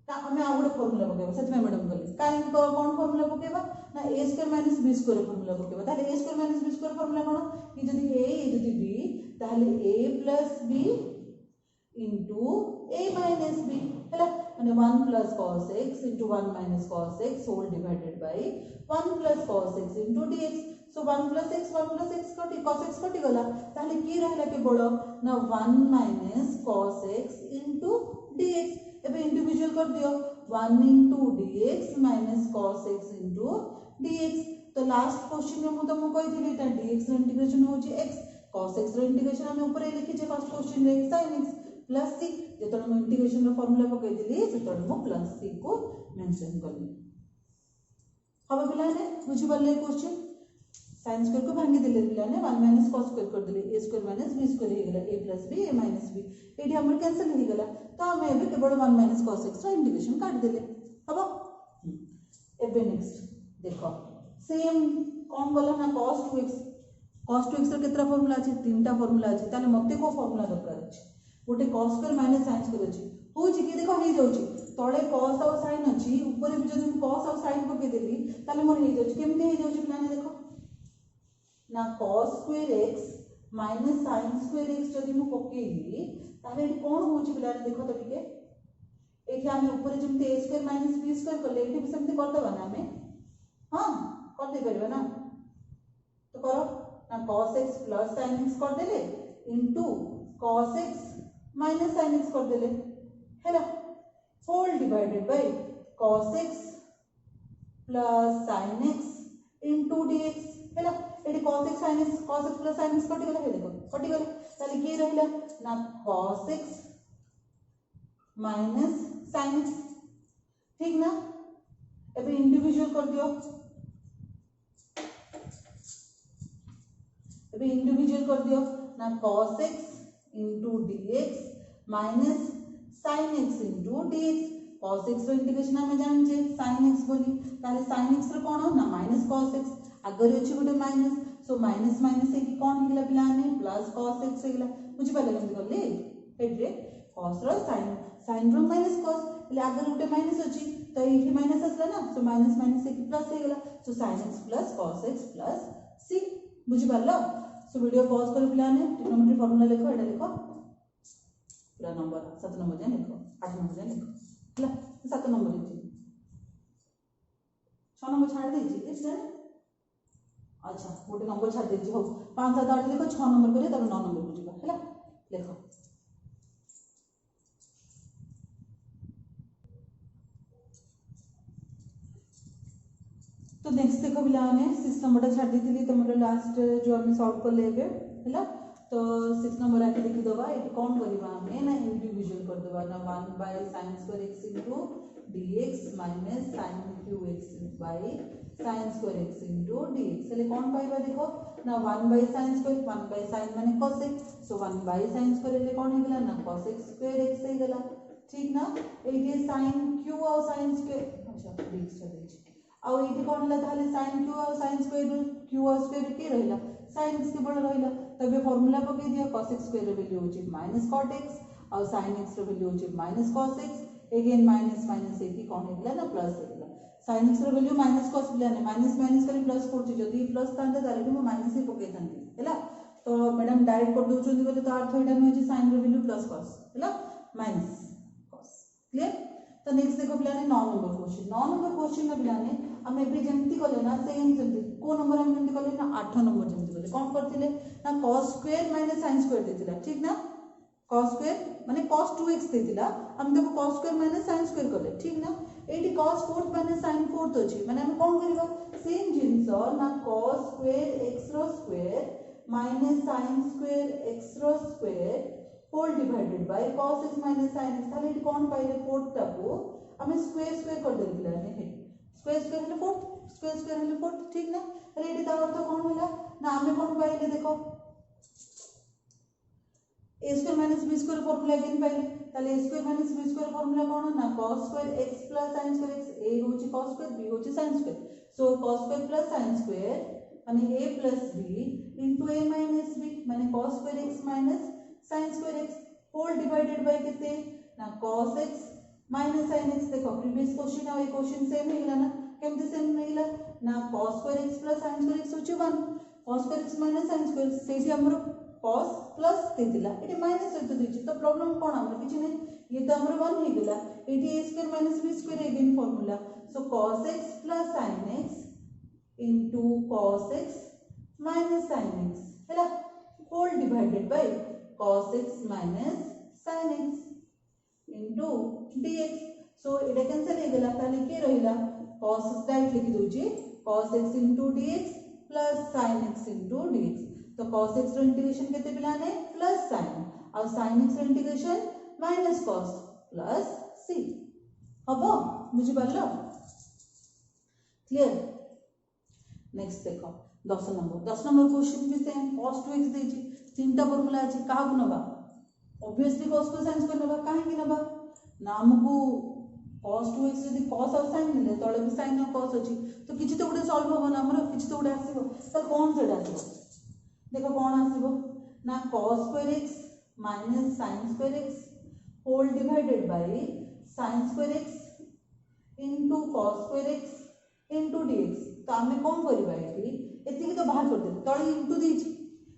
ता हमें आ गुडे फार्मूला पकेबा सेत में मैडम कहले काहे कोन फार्मूला पकेबा ना a square minus b square formula पकेबा ताले a square minus b square formula कोन कि जदी a जदी b ताले a plus b into a minus b हैला माने 1 plus cos x into 1 minus cos x whole divided by 1 plus cos x into dx so 1 plus x कटी cos x कटी गला ताले की रहला के बडो ना 1 minus cos x into dx एबे इंडिविजुअल कर दियो 1 into dx minus cos x into dx तो लास्ट क्वेश्चन में मु तुमको कहि दिली ता dx रो इंटीग्रेशन होची x cos x रो इंटीग्रेशन हम ऊपर लिखि जे फर्स्ट क्वेश्चन रे sin x प्लस c जेतन हम इंटीग्रेशन रो फार्मूला पकई दिली सेतन मु प्लस c को मेंशन करली अब पिला ने बुझि परले क्वेश्चन sin स्क्वायर को भांगी देले पिला ने 1 minus cos स्क्वायर कर देले a square minus b square हे गेला a plus b a minus b एठी हमर कैंसिल हे गेला तो हम एबे केवल 1 minus cos x रो इंटीग्रेशन काट देले हबो एबे नेक्स्ट देखो सेम कोन बोला ना cos 2x रो केतरा फार्मूला अछि तीनटा फार्मूला अछि ताले मते को फार्मूला दरकार अछि गोटे cos square minus sin square अछि होची कि देखो हे जाउची तळे cos और sin अछि ऊपर भी जदी cos और sin पके देली ताले मोर हे जाउची केमते हे जाउची प्लान देखो ना cos square x minus sin square x जदी मु पकेली ताले एठी कोन होची पिला देखो तो टिके एठी आमे ऊपर जमते a square minus b square करले एठी भी सेमते कर देबा ना आमे हां कर दे परबा ना तो करो ना cos x plus sin x कर देले into cos x minus sin x कर देले हैला whole divided by cos x plus sin x into dx हैला एठी cos x plus sin x कटि गला हे देखो कटि गला ताले के रहिला ना cos x minus sin x ठीक ना एबे इंडिविजुअल कर दियो एबे इंडिविजुअल कर दियो ना cos x into dx minus sin x into dx cos x रो इंटीग्रेशन हम जान जे sin x बोली ताले sin x रो कोन ना minus cos x अगर अछि गोटे माइनस सो माइनस माइनस ए की कोन हिगला पिलाने प्लस cos x हिगला बुझि पाले केमति करले हेड्रे cos रो sin रो माइनस cos ले अगर गोटे माइनस अछि तो एठी माइनस असला ना सो माइनस माइनस ए की प्लस हिगला सो sin x plus cos x plus c बुझि पालो सो वीडियो पॉज कर पिलाने ट्रिग्नोमेट्री फार्मूला लिखो एटा लिखो पूरा नंबर 7 नंबर जान लिखो 8 नंबर जान लिखो हला 7 नंबर लिखो 6 नंबर छाड़ दे छी इस जाने अच्छा गोटे नंबर छाड़ दे छी हो 5 7 8 लिखो 6 नंबर करे तब 9 नंबर बुझिबा हला लिखो तो नेक्स्ट देखो पिलाने 6 नंबर छाड़ देथिली तमरो लास्ट जो हम सॉल्व कर लेबे हैला तो 6 नंबर आके लिखि दबा एटी कोन करबा हमें ना इंडिविजुअल कर देबा ना 1 by sin square x into dx minus sin cube x by sin square x into dx ले कोन पाइबा देखो ना 1 by sin square 1 by sin माने cos x so 1 by sin square ले कोन हेगला ना cos x square x हेगला ठीक ना एटी sin q और sin square अच्छा dx कर दे आ एठी कोन हला ताले sin q और sin square q और square के रहिला sin x के बड़ रहिला तबे फार्मूला पके दिया cos x स्क्वायर रो वैल्यू होची माइनस cot x और sin x रो वैल्यू होची minus cos x again minus minus ए की कोन हेगला ना प्लस हेगला sin x रो वैल्यू माइनस cos बिलाने माइनस माइनस करी प्लस करछि जदी प्लस तांते ताले भी माइनस ही पके थांती हैला तो मैडम डायरेक्ट कर दोचोंदी बोले तो अर्थ एटा न जे sin रो वैल्यू प्लस cos हैला माइनस cos क्लियर तो नेक्स्ट देखो पिलाने 9 नंबर क्वेश्चन में पिलाने हम एबे जेमति कले ना सेम जेमति को नंबर हम जेमति कले ना 8 नंबर जेमति कले कोन करथिले ना cos square minus sin square देतिला ठीक ना cos स्क्वायर माने cos 2x देतिला हम देखो cos square minus sin square कले ठीक ना एटी cos 4 माइनस sin 4 तो अछि माने हम कोन करबा सेम जिंस ना cos स्क्वायर x रो square minus sin square x रो square whole divided by cos x minus sin x ताले एटी कोन पाइले 4 टाको हम स्क्वायर स्क्वायर कर देतिला ने स्क्वायर स्क्वायर हेले 4 स्क्वायर स्क्वायर हेले 4 ठीक ना रेडी ता अर्थ कोन होला ना हमें कोन पाइले देखो a square minus b square formula again पाइले ताले a square minus b square formula कोन ना cos square x plus sin square x a होची cos स्क्वायर b होची sin square so cos square plus sin square माने a plus b into a minus b माने cos square x minus sin square x whole divided by केते ना cos x minus sin x देखो previous question और ये question same हेला ना केमते same हेला ना cos square x plus sin square x होची 1 cos square x minus sin square सेठी हमरो cos प्लस देतिला एटी माइनस सहित देछि तो प्रॉब्लम कोन हमरो किछि नै ये तो हमरो 1 हे गेला एटी a square minus b square again formula so cos x plus sin x into cos x minus sin x हैला whole divided by cos x minus sin x into dx so एटा कैंसिल हे गेला ताले के रहिला cos x direct लिखि दोछि cos x into dx plus sin x into dx तो cos x रो इंटीग्रेशन केते पिलाने प्लस sin और sin x रो integration minus cos plus c हबो बुझि पारलो क्लियर नेक्स्ट देखो 10 नंबर क्वेश्चन भी सेम cos 2x देछि तीनटा फार्मूला अछि काहा नबा ऑब्वियसली cos को sin को नबा काहे कि नबा ना हमकु cos 2x यदि cos और sin मिले तळे भी sin और cos अछि तो किछि तो गुडे सॉल्व होबो ना हमरो किछि तो गुडे आसीबो तो कोन सेडा आसीबो देखो कोन आसीबो ना cos square x minus sin square x whole divided by sin square x into cos square x into dx तो हमें कोन करबा एठी एति तो बाहर कर दे तळे इनटू दीछि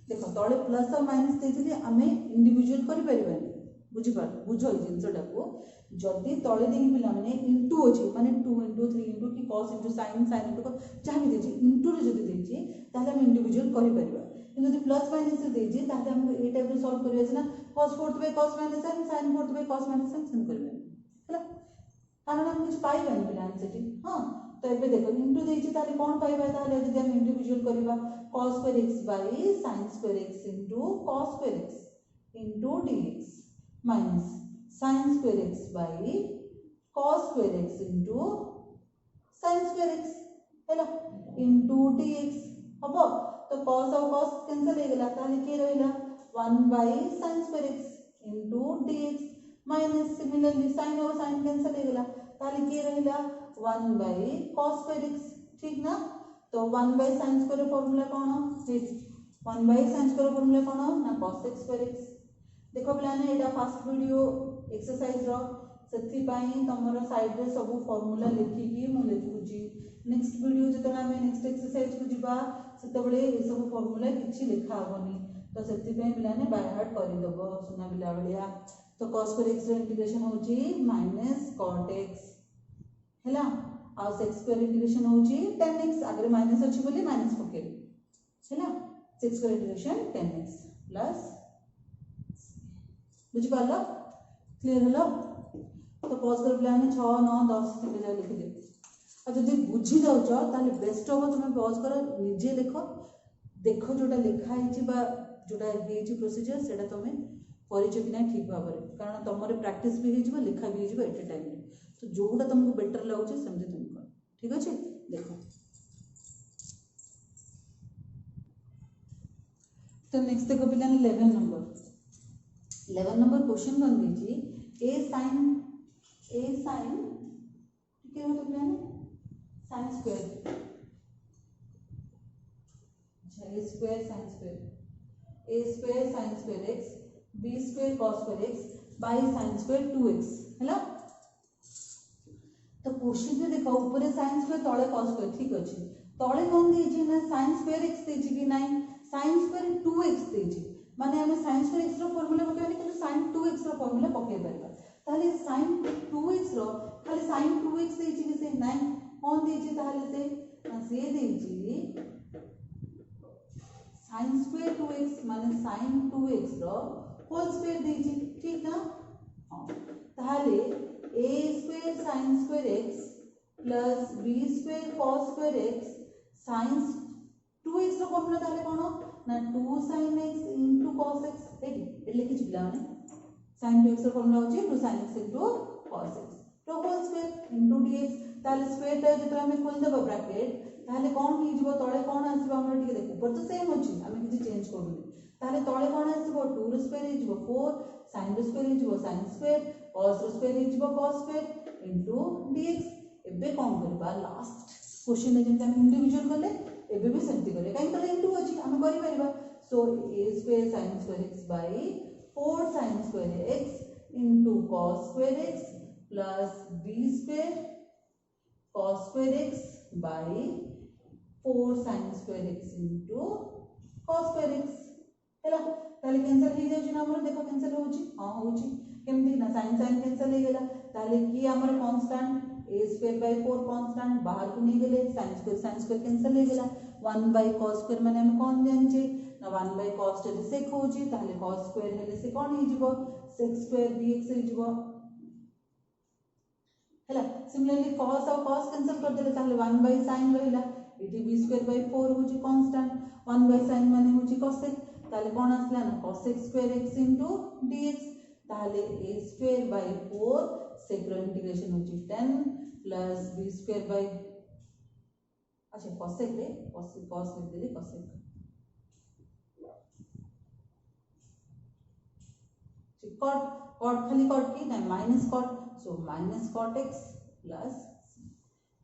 देखो तळे प्लस और माइनस देथिले हमें इंडिविजुअल करि परिबानी बुझि पार बुझो जिंसटा को जदि तले देखी पिला माने इंटू अछि माने 2 इंटू 3 इंटू कि cos into sin sin into cos जहाँ भी देछि इंटू रे जदि देछि ताले हम इंडिविजुअल करि परिबा किंतु जदि प्लस माइनस रे देछि ताले हम ए टाइप रे सॉल्व करिया छै ना cos 4 by cos minus sin sin 4 by cos minus sin sin करिबा हैला कारण हम कुछ पाई बानी पिला सेठी हां तो एबे देखो इंटू देछि ताले कोन पाइबा ताले जदि हम इंडिविजुअल करिबा cos square x by sin square x into cos square x into dx minus sin square x by cos square x into sin square x हैला into dx हबो तो cos और cos कैंसिल हो गेला ताले के रहिला 1 by sin square x into dx minus similarly sin और sin कैंसिल हो गेला ताले के रहिला 1 by cos square x ठीक ना तो 1 by sin square फार्मूला कोन 1 by sin square फार्मूला कोन ना cos x square x देखो पिलाने एटा फर्स्ट वीडियो एक्सरसाइज रो सेथि पई तमरो साइड रे सब फार्मूला लिखि की मु लिखुची नेक्स्ट वीडियो जतन हम नेक्स्ट एक्सरसाइज को जिबा सेतबेले ए सब फार्मूला किछि लिखा होनी तो सेथि पई पिलाने बाय हार्ट करि दबो सुना बिला बलिया तो cos square x रो इंटीग्रेशन होची माइनस cot x हैला आ sec square इंटीग्रेशन होची tan x अगर माइनस अछि बोली माइनस पके हैला sec square integration tan x plus बुझ पालो क्लियर हलो तो पॉज कर प्लान 6 9 10 से जा लिख दे और जदी बुझी जाउ छ ताले बेस्ट हो तुम पॉज करो निजे लिखो देखो जोटा लिखा है छी बा जोटा हे छी प्रोसीजर सेटा तुम परिचय बिना ठीक भाबरे कारण तमरे प्रैक्टिस भी हे जीव लिखा भी हे जीव एट टाइम तो जोटा तुमको बेटर लागु छ समझे तुम कर ठीक अछि देखो तो नेक्स्ट देखो पिलान 11 नंबर क्वेश्चन बन दीजिए a sin क्या होता है sin square अच्छा a square sin square x b square cos square x by sin square 2x हैला तो क्वेश्चन में देखो ऊपर sin square तळे cos square ठीक अछि तळे कोन दीजिए ना sin square x दीजिए कि नहीं sin square 2x दीजिए माने हमें sin square x रो फार्मूला पकेबानी कि sin 2x रो फार्मूला पके परबा ताले sin 2x रो खाली sin 2x देछि कि से नहीं कोन देछि ताले से देछि sin square 2x माने sin 2x रो होल स्क्वायर देछि ठीक ना हां ताले a square sin square x plus b square cos square x sin 2x रो फार्मूला ताले कोन ना 2 sin x into cos x eighty लिखि छिला माने sin 2x रो फार्मूला होची 2 sin x into cos x तो होल स्क्वायर into dx ताले स्क्वायर ता जतरा हम खोल देबो ब्रैकेट ताले कोन ही जीवो तळे कोन आसीबो हमरा ठीक देखो ऊपर तो सेम होची हम किछि चेंज करूनी ताले तळे कोन आसीबो 2 रो स्क्वायर ही जीवो 4 sin रो स्क्वायर ही जीवो sin स्क्वायर cos रो स्क्वायर ही जीवो cos स्क्वायर into dx एबे कोन करबा लास्ट क्वेश्चन ने जेंता हम इंडिविजुअल करले एबे भी सेमती करे काई तले into अछि हम करि परिबा सो a square sin square x by 4 sin square x into cos square x plus b square cos square x by 4 sin square x into cos square x हैला ताले कैंसिल हे जाउची ना हमर देखो कैंसिल होउची हां होउची केमती ना sin sin कैंसिल हे गेला ताले की हमर constant a square by 4 constant बाहर को नहीं गेले sin square कैंसिल हे गेला 1 by cos square माने हम कोन जानचे ना 1 by cos जदि sec होउची ताले cos square हेले से कोन हे जीवो sec square dx हे जीवो हैला सिमिलरली cos और cos कैंसिल कर देले ताले 1 by sin रहिला इटी b square by 4 होची कांस्टेंट 1 by sin माने होची cosec ताले कोन आसला ना cosec square x into dx ताले a square by 4 sec रो इंटीग्रेशन होची 10 plus b square by अच्छा cosec रे cos लिख देले cosec cot खाली cot की ना minus cot so minus cot x plus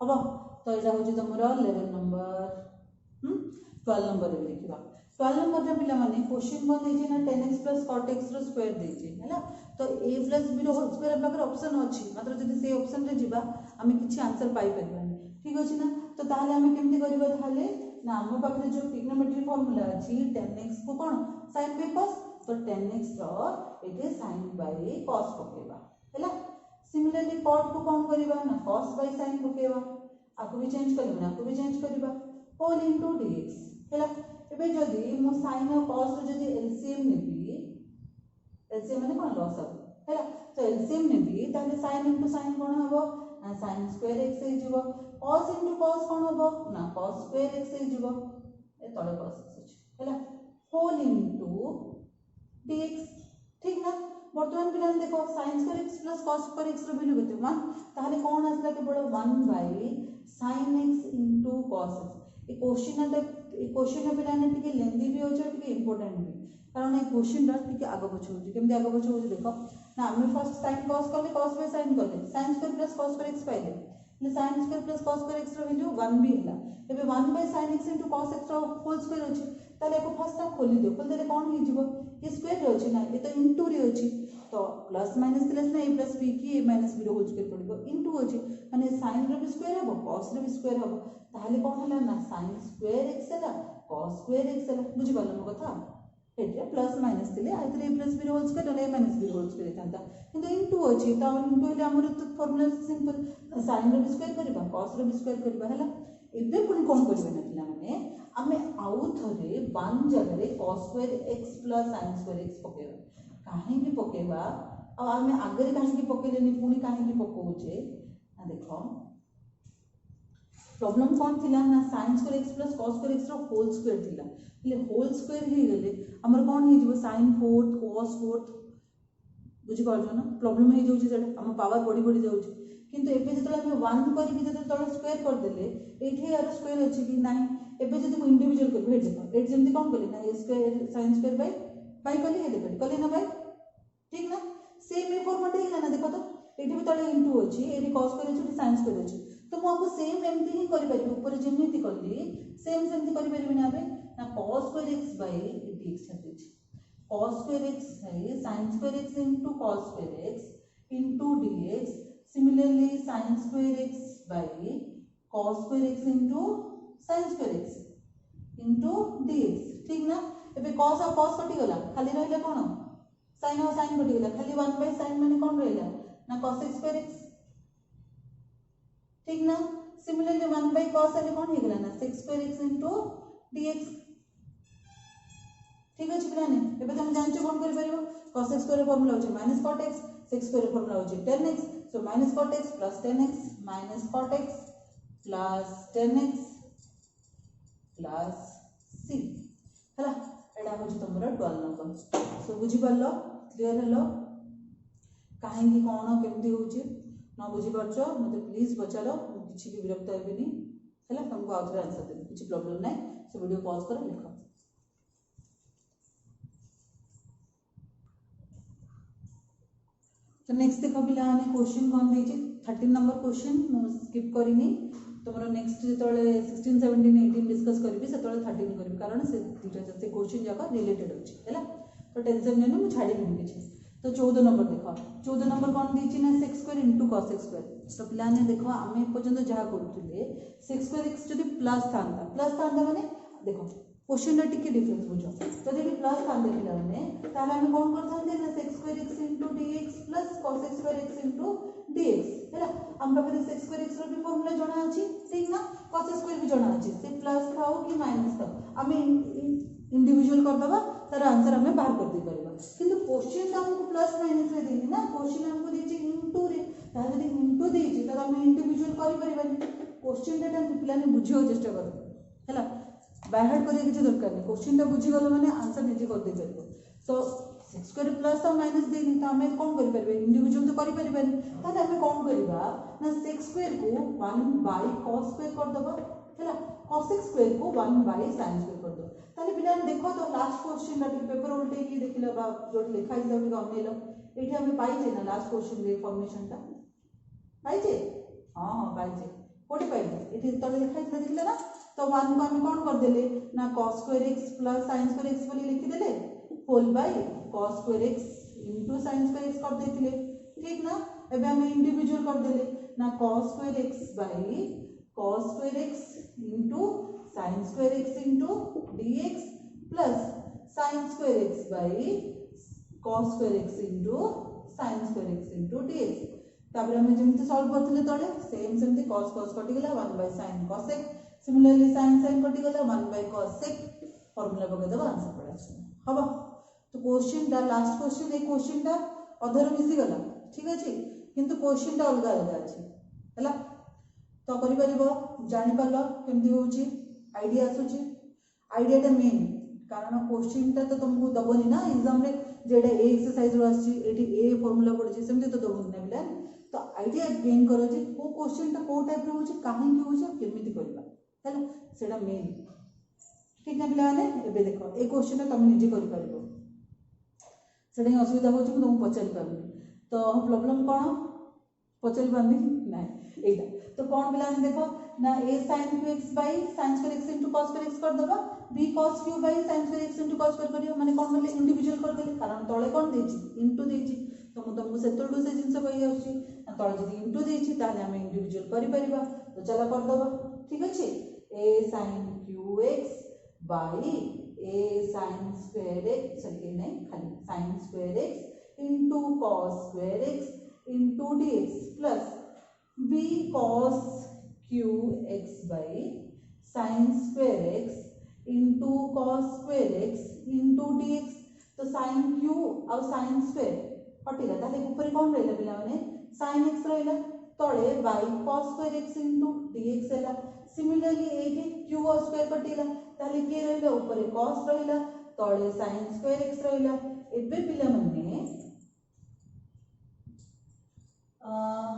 अब तो एटा होची तमरो 11 नंबर 12 नंबर रे लिखिबा 12 नंबर रे पिला माने क्वेश्चन बन देछि ना 10x plus cot x रो स्क्वायर देछि हैला तो a plus b रो होल स्क्वायर पाकर ऑप्शन अछि मात्र जदि से ऑप्शन रे जिबा हमें किछि आंसर पाई परबानी ठीक अछि ना तो ताले हमें केमति करबा ताले ना हम पाकर जो ट्रिग्नोमेट्री फार्मूला अछि 10x को कोन sin by cos तो 10x row Ete sin by cos पकेबा हैला सिमिलरली कॉट को कौन करबा ना cos बाय sin पकेबा आको भी चेंज करबा ना आको भी चेंज करबा होल इनटू dx हैला एबे जदी मो sin और cos रो जदी एलसीएम नेबी एलसीएम माने कोन लॉस अब हैला तो एलसीएम नेबी ताले sin इनटू sin कोन हबो ना sin स्क्वायर x हे जिवो cos इनटू cos कोन हबो ना cos स्क्वायर x हे जिवो ए तळे cos x अछि हैला होल इनटू dx ठीक ना वर्तमान पिलान देखो sin square x plus cos square x रो वैल्यू केते 1 ताले कोन आसला केवल 1 by sin x into cos x ए क्वेश्चन पिलाने टिके लेंदी भी होछ टिके इंपोर्टेंट भी कारण ए क्वेश्चन रा टिके आगो पछ होछ केमते आगो पछ होछ देखो ना हम फर्स्ट sin cos करले cos बाय sin करले sin square plus cos square x पाइले ले sin square plus cos square x रो वैल्यू 1 भी हला एबे 1 by sin x into cos x रो होल स्क्वायर होछ ताले को फर्स्ट ता खोली दे खोल देले कोन हो जिवो ये स्क्वायर रे होछ ना ये तो इनटू रे होछ तो प्लस माइनस प्लस ना a प्लस b की a माइनस b रो होल स्क्वायर पड़िबो इनटू होछ माने sin रो भी स्क्वायर हबो cos रो भी स्क्वायर हबो ताले कोन हला ना sin स्क्वायर x हला cos स्क्वायर x हला बुझि पालो मो कथा एटे प्लस माइनस थिले आइतरे a प्लस b रो होल स्क्वायर और a माइनस b रो होल स्क्वायर थांता किंतु इनटू होछि ता इनटू हले हमर तो फार्मूला सिंपल sin रो भी स्क्वायर करबा cos रो भी स्क्वायर करबा हला एबे पुनी कोन करबे ना पिला माने आमे आउ थरे 1 जगह रे cos square x plus sin square x पकेबा काहे की पकेबा आ आमे आगरे काहे की पकेलेनी पुनी काहे की पकोउचे आ देखो प्रॉब्लम कौन थिला ना sin square x plus cos square x रो होल स्क्वायर थिला ले होल स्क्वायर हे गेले हमर कोन हे जिवो sin फोर्थ cos फोर्थ बुझि पाउछो ना प्रॉब्लम हे जोछि सेटा हम पावर बॉडी बॉडी जाउछि किंतु एबे जतले हम 1 करी कि जतले तळे स्क्वायर कर देले एठी यार स्क्वायर अछि कि नाही एबे जदि हम इंडिविजुअल कर भेट देखो एट जेमति कोन करले ना स्क्वायर sin स्क्वायर बाय कली हे देखो कली ना बाय ठीक ना सेम ए फॉर्मेट हे ना देखो तो एठी भी तळे इनटू अछि एठी cos स्क्वायर अछि sin स्क्वायर अछि तो मो आपको सेम एमती ही करि परिबो ऊपर जेमिति करली सेम सेमति करि परिबे ना बे ना cos square x by dx हते cos स्क्वायर x है sin square x into cos square x into dx similarly sin square x by cos square x into sin square x into dx ठीक ना एबे cos और cos कटि गला खाली रहले कोन sin और sin कटि गला खाली 1 by sin माने कोन रहला ना cos x स्क्वायर x ठीक ना सिमिलरली 1 by cos हेले कोन हे गला ना sec square x into dx ठीक अछि पिलाने एबे तुम जानछो कोन करि परिबो cos x स्क्वायर फार्मूला होचे minus cot x sec square formula होचे tan x so minus cot x plus tan x minus cot x plus tan x plus c हला एडा होचे तमरा 12 नंबर सो बुझि परलो क्लियर हेलो काहे की कोन केमती होचे न बुझि परछो मते प्लीज बचालो किछि भी विरक्त हेबेनी हला तुमको आउथरे आंसर देबे किछि प्रॉब्लम नै सो वीडियो पॉज करो लिखो तो नेक्स्ट देखो पिलाने क्वेश्चन कौन देछि 13 नंबर क्वेश्चन मो स्किप करिनी तमरो नेक्स्ट जेतले 16 17 18 डिस्कस करबी सेतले 13 करबी कारण से दुटा से क्वेश्चन जाका रिलेटेड अछि हैला तो टेंशन नै मु छाडी बिन किछि तो 14 नंबर देखो 14 नंबर कौन देछि ना sec square into cos x square तो पिलाने देखो आमे पर्यंत जहा करथुले sec स्क्वायर x जदी प्लस थांता माने देखो क्वेश्चन टिके डिफरेंस बुझो तो जदी प्लस थांते पिला माने ताले हम कोन करथांते ना sec square x into dx plus cos x square x into dx हैला हम पाखरे sec स्क्वायर x रो भी फार्मूला जणा अछि ठीक ना cos स्क्वायर भी जणा अछि से प्लस थाओ कि माइनस थाओ हमें इंडिविजुअल कर दबा तार आंसर हमें बाहर कर दे परबा किंतु क्वेश्चन ता हमको प्लस माइनस रे देनी ना क्वेश्चन हमको देछि इनटू रे ता जदी इनटू देछि त हमें इंडिविजुअल करि परबानी क्वेश्चन डेटा पिला ने बुझियो चेष्टा करो हैला बाहर करे किछ दरकार नहीं क्वेश्चन ता बुझी गलो माने आंसर निजे कर दे परबो सो sec स्क्वायर प्लस और माइनस देनी त हमें कोन करि परबे इंडिविजुअल तो करि परबानी ताले हमें कोन करबा ना sec स्क्वायर को 1 बाय cos स्क्वायर कर दबा हैला cos x स्क्वायर को 1 बाय sin स्क्वायर कर दो ताले पिला देखो तो लास्ट क्वेश्चन ला पेपर उल्टे की देखिले बा जो लिखा हिसाब के अनेलो एठी हमें पाई जे ना लास्ट क्वेश्चन रे फॉर्मेशन ता पाई जे हां पाई जे कोठी पाई जे एठी तले लिखा हिसाब देखिले ना तो 1 को हम कोन कर देले ना cos square x plus sin square x बोली लिखि देले whole by cos square x into sin square x कर देथिले ठीक ना एबे हम इंडिविजुअल कर देले ना cos स्क्वायर x बाय cos square x into sin square x into dx plus sin square x by cos square x into sin square x into dx तापर हम जमती सॉल्व करथिले तळे सेम सेमती cos cos कटि गला 1 by sin cosec similarly sin sin कटि गला 1 by cosec फार्मूला पके दबा आंसर पड़ा हबा। तो क्वेश्चन दा लास्ट क्वेश्चन ए क्वेश्चन दा अधर मिसी गला ठीक अछि किंतु क्वेश्चन दा अलग अलग अछि हला तो करि परिबो जानि पालो केमती होउची आईडिया आसुची आईडिया टा मेन कारण क्वेश्चन टा तो तुमको दबोनी ना एग्जाम रे जेडे ए एक्सरसाइज रो आसी एटी ए फार्मूला पड़ची सेमती तो दबोनी ना बिला तो आईडिया गेन करो जे को क्वेश्चन टा को टाइप रो होची काहे की होची केमिति करबा हला सेडा मेन ठीक ना बिला ने एबे देखो ए क्वेश्चन टा तुम निजे करि परिबो सेडा असुविधा होची को तुम पचारि पाबनी तो प्रॉब्लम कोन पचारि पाबनी ना एटा तो कौन बिला ने देखो ना a sin qx by sin square x into cos square x कर दबा b cos q by sin square x into cos square करियो माने कोन बोले इंडिविजुअल कर देले कारण तळे कोन देछि इनटू देछि तो मु तुमको सेतडू से जिंस कहि आछि तळे जदी इनटू देछि ताले हम इंडिविजुअल करि परिबा तो चला कर दबा ठीक अछि a sin qx by a sin square x sorry नहीं खाली sin square x into cos square x into dx plus b cos qx by sin square x into cos square x into dx तो sin q और sin square हटिला ताले ऊपर कोन रहला पिला माने sin x रहला तळे by cos square x into dx हैला सिमिलरली एठी q और स्क्वायर कटिला ताले के रहला ऊपर cos रहला तळे sin square x रहला एबे पिला माने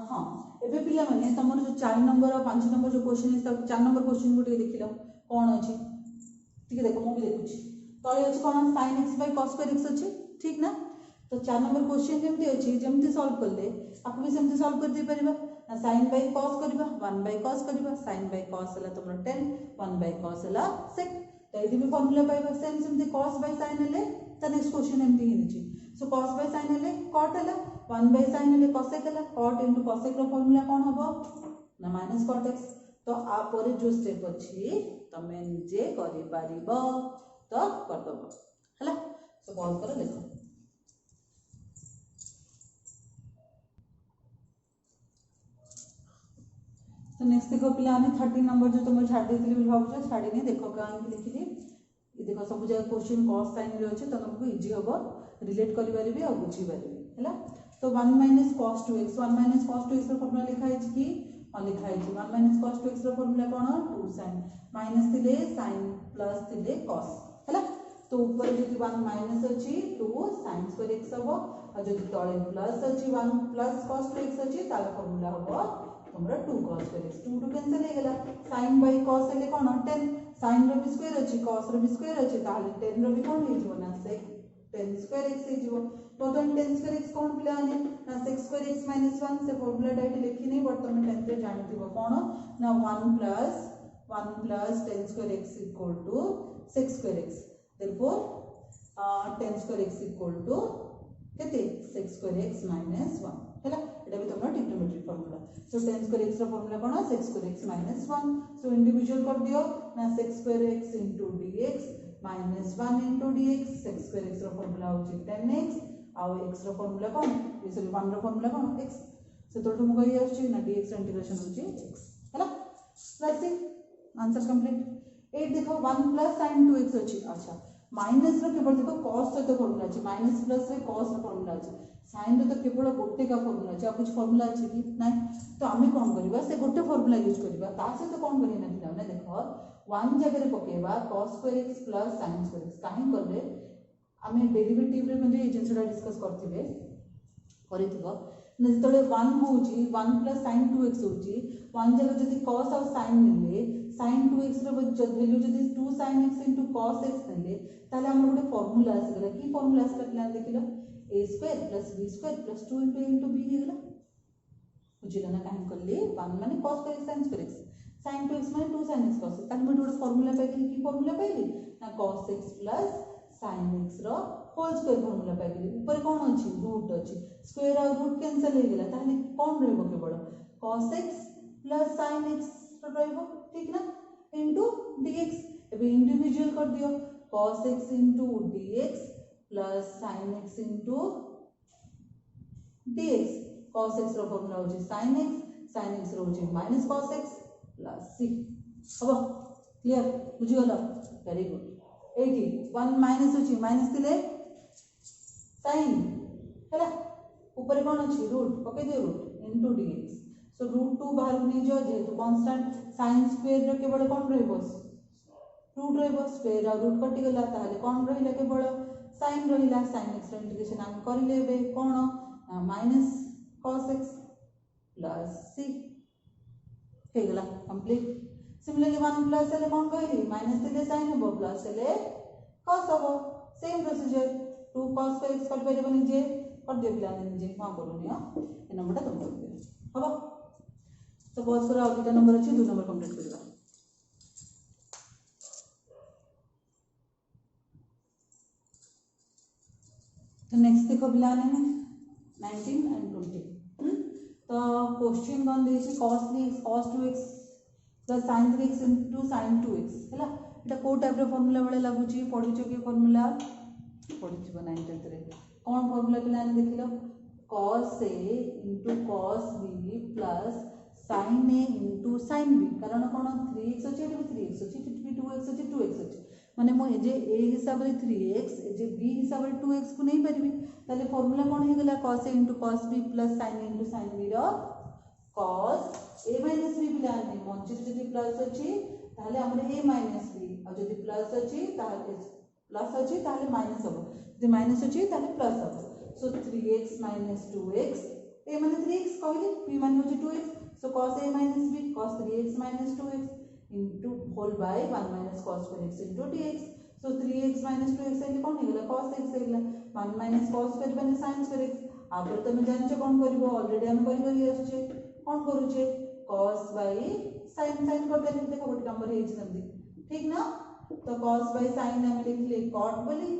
हाँ एबे पिला माने तमर जो 4 नंबर और 5 नंबर जो क्वेश्चन है 4 नंबर क्वेश्चन को देखिलो कोन अछि ठीक देखो मु भी देखुची तळे अछि कोन sin x by cos square x अछि ठीक ना तो 4 नंबर क्वेश्चन जेमती अछि जेमती सॉल्व करले आपको भी सेमती सॉल्व कर दे परिबा sin by cos करबा 1 by cos करबा sin by cos हला तमर 10 1 by cos हला sec तो एदी भी फार्मूला पाइबा सेम सेमती cos by sin हले त नेक्स्ट क्वेश्चन एमती ही छि सो cos by sin हले cot हला 1 by sin हले cosec हला cot into cosec रो फार्मूला कोन हबो ना माइनस cot x तो आ परे जो स्टेप अछि तमे निजे करि पारिबो तो कर दबो हला सो पॉज करो देखो तो नेक्स्ट देखो पिला ने 13 नंबर जो तुम छाड़ देथिली बिल भाबुछ छाड़ी नहीं देखो काहे कि लिखि दी ये देखो सब जगह क्वेश्चन cos sin रे अछि त तुमको इजी होबो रिलेट करि परिबे और बुझी परिबे हैला तो 1 - cos 2x 1 - cos 2x रो फार्मूला लिखा है कि लिखा है 1 - cos 2x रो फार्मूला कोन 2 sin माइनस थिले sin प्लस थिले cos हैला तो ऊपर जदी 1 माइनस अछि 2 sin स्क्वायर x हबो और जदी तळे प्लस अछि 1 प्लस cos 2x अछि तार फार्मूला हबो हमरा 2 cos square x 2 2 कैंसिल हे गेला sin by cos हेले कोन 10 sin रो भी स्क्वायर अछि cos रो भी स्क्वायर अछि ताले 10 रो भी कोन हे जिवो ना sec 10 square x हे जिवो तो 10 square x कोन पिलाने ना sec square x - 1 से फार्मूला डाइट लिखि नै बट तुम 10 रे जानि दिबो कोन ना 1 plus 10 square x equal to sec square x therefore 10 square x equal to केते sec square x - 1 हैला एटा भी तुमरा trigonometry formula so 10 square x रो फार्मूला कोन sec square x - 1 so individual कर दियो ना sec square x into dx minus 1 into dx sec square x रो formula होची 10x और x रो फार्मूला कोन ये सॉरी 1 रो फार्मूला कोन x से तो तुम कहि आछी ना dx रो इंटीग्रेशन होची x हैला प्लस आंसर कंप्लीट 8 देखो 1 plus sin 2x अछि अच्छा माइनस रो केवल देखो cos से तो फार्मूला अछि माइनस प्लस रे cos रो फार्मूला अछि sin रे तो केवल गोटे का फार्मूला अछि आ कुछ फार्मूला अछि कि नहीं तो हमें कोन करबा से गोटे फार्मूला यूज करबा ता से तो कोन करिना दिला ने देखो 1 जगह रे पकेबा cos square x plus sin square x काहे करले हमें डेरिवेटिव रे म्हणजे ए जिंसडा डिस्कस करथिबे करिथिबो न जतले 1 होउची 1 plus sin 2x होउची 1 जगह जदी cos और sin नेले sin 2x रो वैल्यू जदी 2 sin x into cos x नेले ताले हमर गोटे फार्मूला आसी गेला की फार्मूला आसी plan देखिलो a square plus b square plus 2 into a into b हे गेला बुझिला ना काहे करली 1 माने cos square x sin square x sin 2x माने 2 sin x cos ताले मैं गोटे फार्मूला पाइली की फार्मूला पाइली ना cos x plus sin x रो होल स्क्वायर फार्मूला पाइली ऊपर कोन अछि रूट अछि स्क्वायर और रूट कैंसिल हे गेला ताले कोन रहबो केवल cos x plus sin x रहबो ठीक ना into dx एबे इंडिविजुअल कर दियो cos x into dx plus sin x into dx cos x रो फॉर्मूला होची sin x रो होची minus cos x plus c हबो क्लियर बुझी गलो वेरी गुड एठी 1 माइनस होची माइनस दिले sin हैला ऊपर कोन अछि रूट पके दे रूट इनटू dx सो रूट 2 बाहर नै जो जेतु कांस्टेंट sin स्क्वायर रो केवल कोन रहबो रूट रहबो स्क्वायर आ रूट कटि गेला ताले कोन रहिला केवल sin रहिला sin x रो इंटीग्रेशन हम करि लेबे कोन minus cos x plus c हे गेला कंप्लीट सिमिलरली 1 प्लस ले कोन कहली माइनस ले sin हबो प्लस ले cos हबो सेम प्रोसीजर 2 cos x कर परबो जे कर दे पिला जे हां करूनी ए नंबरटा तुम कर दियो हबो तो बहुत सारा और दुटा नंबर अछि 2 नंबर कंप्लीट करबा तो नेक्स्ट देखो पिलाने में 19 एंड 20 तो क्वेश्चन कौन दे छी cos 2x plus sin 3x into sin 2x हैला एटा को टाइप रो फार्मूला वाला लागु छी पढि छ के फार्मूला पढि छ 9th रे कौन फार्मूला पिलाने देखिलो cos a into cos b plus sin a into sin b कारण कोन 3x अछि एटा 3x अछि एटा भी 2x अछि 2x अछि माने मो जे a हिसाब रे 3x जे b हिसाब रे 2x को नहीं परबी ताले फार्मूला कोन हे गेला cos a into cos b plus sin a into sin b row cos a minus b पिलाने मंचे जदि प्लस अछि ताले हमरे a minus b और जदि प्लस अछि ताले माइनस हबो जदि माइनस अछि ताले प्लस हबो सो 3x minus 2x a माने 3x कहले b माने होछि 2x so cos a minus b cos 3x minus 2x into whole by 1 minus cos square x into dx so 3x minus 2x એટલે કોણ ହେଇଗଲା cos x ହେଇଗଲା 1 minus cos square बने sin square x आपर तमे जानछ कोन करबो already हम करि करि आछे कोन करूछे cos by sin कर देले देखो गोटे नंबर हे जल्दी ठीक ना तो cos by sin हम लिखले cot बोली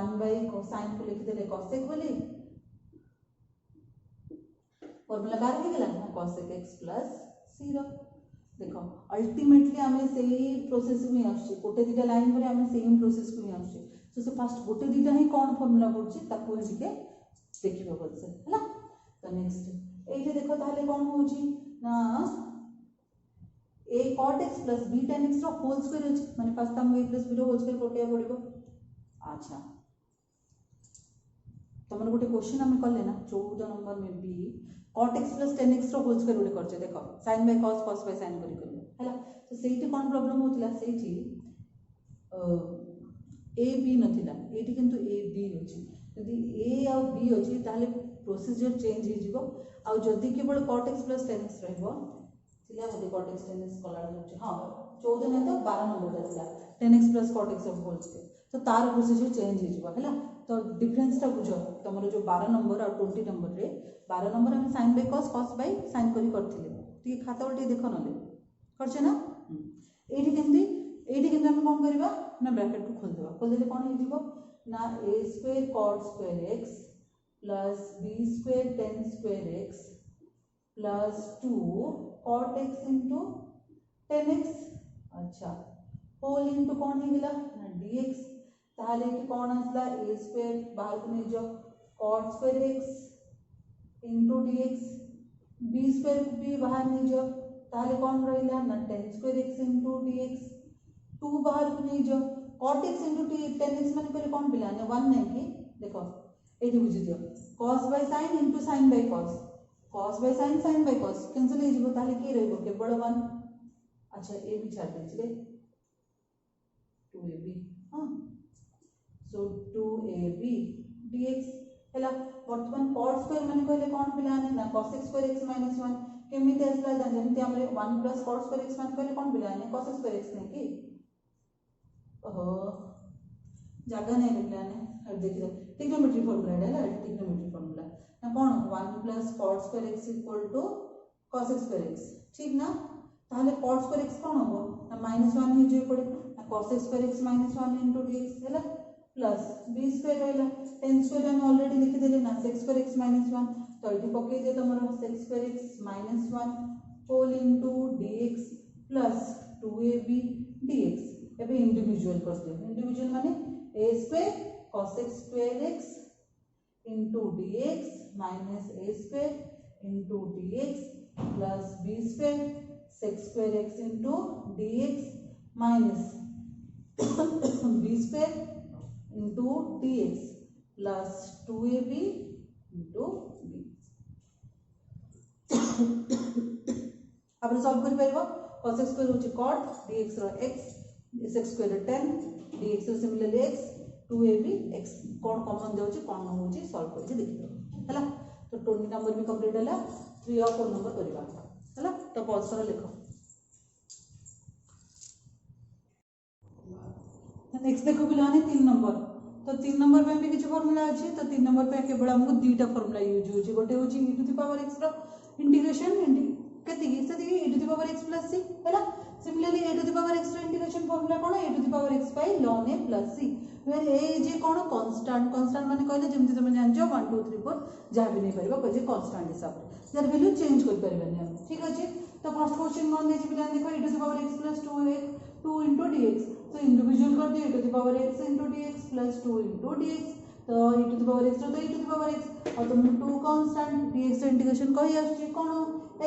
1 by sin को लिख देले cos x बोली फार्मूला बाहर हे गेला cos x plus 0 देखो अल्टीमेटली हमें सेही प्रोसेस में आछे गोटे दिटा लाइन पर हमें सेम प्रोसेस को ही आछे सो से फास्ट गोटे दिटा ही कोन फार्मूला पड़छि ताको हिके देखिबो बोलसे हैला तो नेक्स्ट एठी देखो ताले कोन होछि ना a cot x plus b tan x रो होल स्क्वायर अछि माने फास्ट हम a plus b रो होल स्क्वायर कोटिया पड़िबो अच्छा तमन गोटे क्वेश्चन हमें करले ना 14 नंबर में b cot x plus tan x रो होल स्क्वायर गोटे करछे देखो sin by cos cos by sin करी करले हैला तो सेठी कोन प्रॉब्लम होतिला सेठी a b नथिला एठी किंतु a b अछि यदि a और b अछि ताले प्रोसीजर चेंज हे जिवो आ जदि केवल cot x plus tan x रहबो तिला बोली cot x tan x कलर होछि हां 14 ने तो 12 नंबर दथिला tan x plus cot x whole square तो तार प्रोसीजर चेंज हे जिवो हैला तो डिफरेंस टा बुझो तमरो जो 12 नंबर और 20 नंबर रे 12 नंबर हम sin by cos cos by sin करी करथिले टी खाता उल्टी देखो नले करछे ना एठी केंति हम कोन करबा ना ब्रैकेट को खोल देले कोन हे जिवो ना a square cot square x plus b square tan square x plus 2 cot x into tan x अच्छा होल into कोन हे गेला ना dx ताले कि कोन आसला a square बाहर को नै जो cot square x into dx b square भी बाहर नै जो ताले कोन रहिला ना tan square x into dx 2 बाहर को नै जो cot x into tan x माने पहले कोन पिला ने 1 नै कि देखो एठी बुझि दियो cos by sin into sin by cos by sin sin by cos cancel हे जिवो ताले की रहबो केवल 1 अच्छा a भी छाड़ दे 2ab हां so 2ab dx हैला वर्तमान cot स्क्वायर माने कहले कोन पिलाने ना cos square x - 1 केमिति असला जेमति हमरे 1 plus cot square x माने कहले कोन पिलाने cos square x नै कि ओहो जगह नै पिलाने अब देखियो ट्रिग्नोमेट्री फार्मूला हैला ट्रिग्नोमेट्री फार्मूला ना कोन 1 plus cot square x = cos square x ठीक ना ताले cot square x कोन होबो ना -1 हे जे पड़े ना cos square x - 1 into dx हैला प्लस b स्क्वायर रहला tan स्क्वायर हम ऑलरेडी लिख देले ना sec स्क्वायर x - 1 तो इति पके दे तमरो sec square x - 1 whole into dx plus 2ab dx एबे इंडिविजुअल कर दे इंडिविजुअल माने a square cos x square x into dx minus a square into dx plus b square sec square x into dx minus b square into dx plus 2ab into b आप solve कर पाइबो cos x square होची cot dx रो x x square 10 dx रो similarly x 2ab x कोन common देउची कोन होची solve करके देखियो हला तो 20 number भी complete हला 3 और 4 नंबर करबा हला तो पॉज कर लिखो नेक्स्ट देखो पिलाने 3 नंबर तो 3 नंबर पे भी किछ फार्मूला अछि तो 3 नंबर पे केवल हमको दुईटा फार्मूला यूज होची गोटे होची e to the power x रो इंटीग्रेशन कति e to the power x plus c हैला similarly e to the power x रो इंटीग्रेशन फार्मूला कोन e to the power x by ln a plus c where a जे कोन constant constant माने कहले जेमति तुम जानजो 1 2 3 4 जहा भी नहीं परबा कजे कांस्टेंट हिसाब रे जर वैल्यू चेंज कर परबे हम ठीक अछि तो फर्स्ट क्वेश्चन कोन दे बिना देखो e to the power x plus 2 into dx तो इंडिविजुअल कर दियो e to the power x into dx plus 2 into dx तो e to the power x तो e to the power x और तुम 2 constant dx integration कहि आछि कोन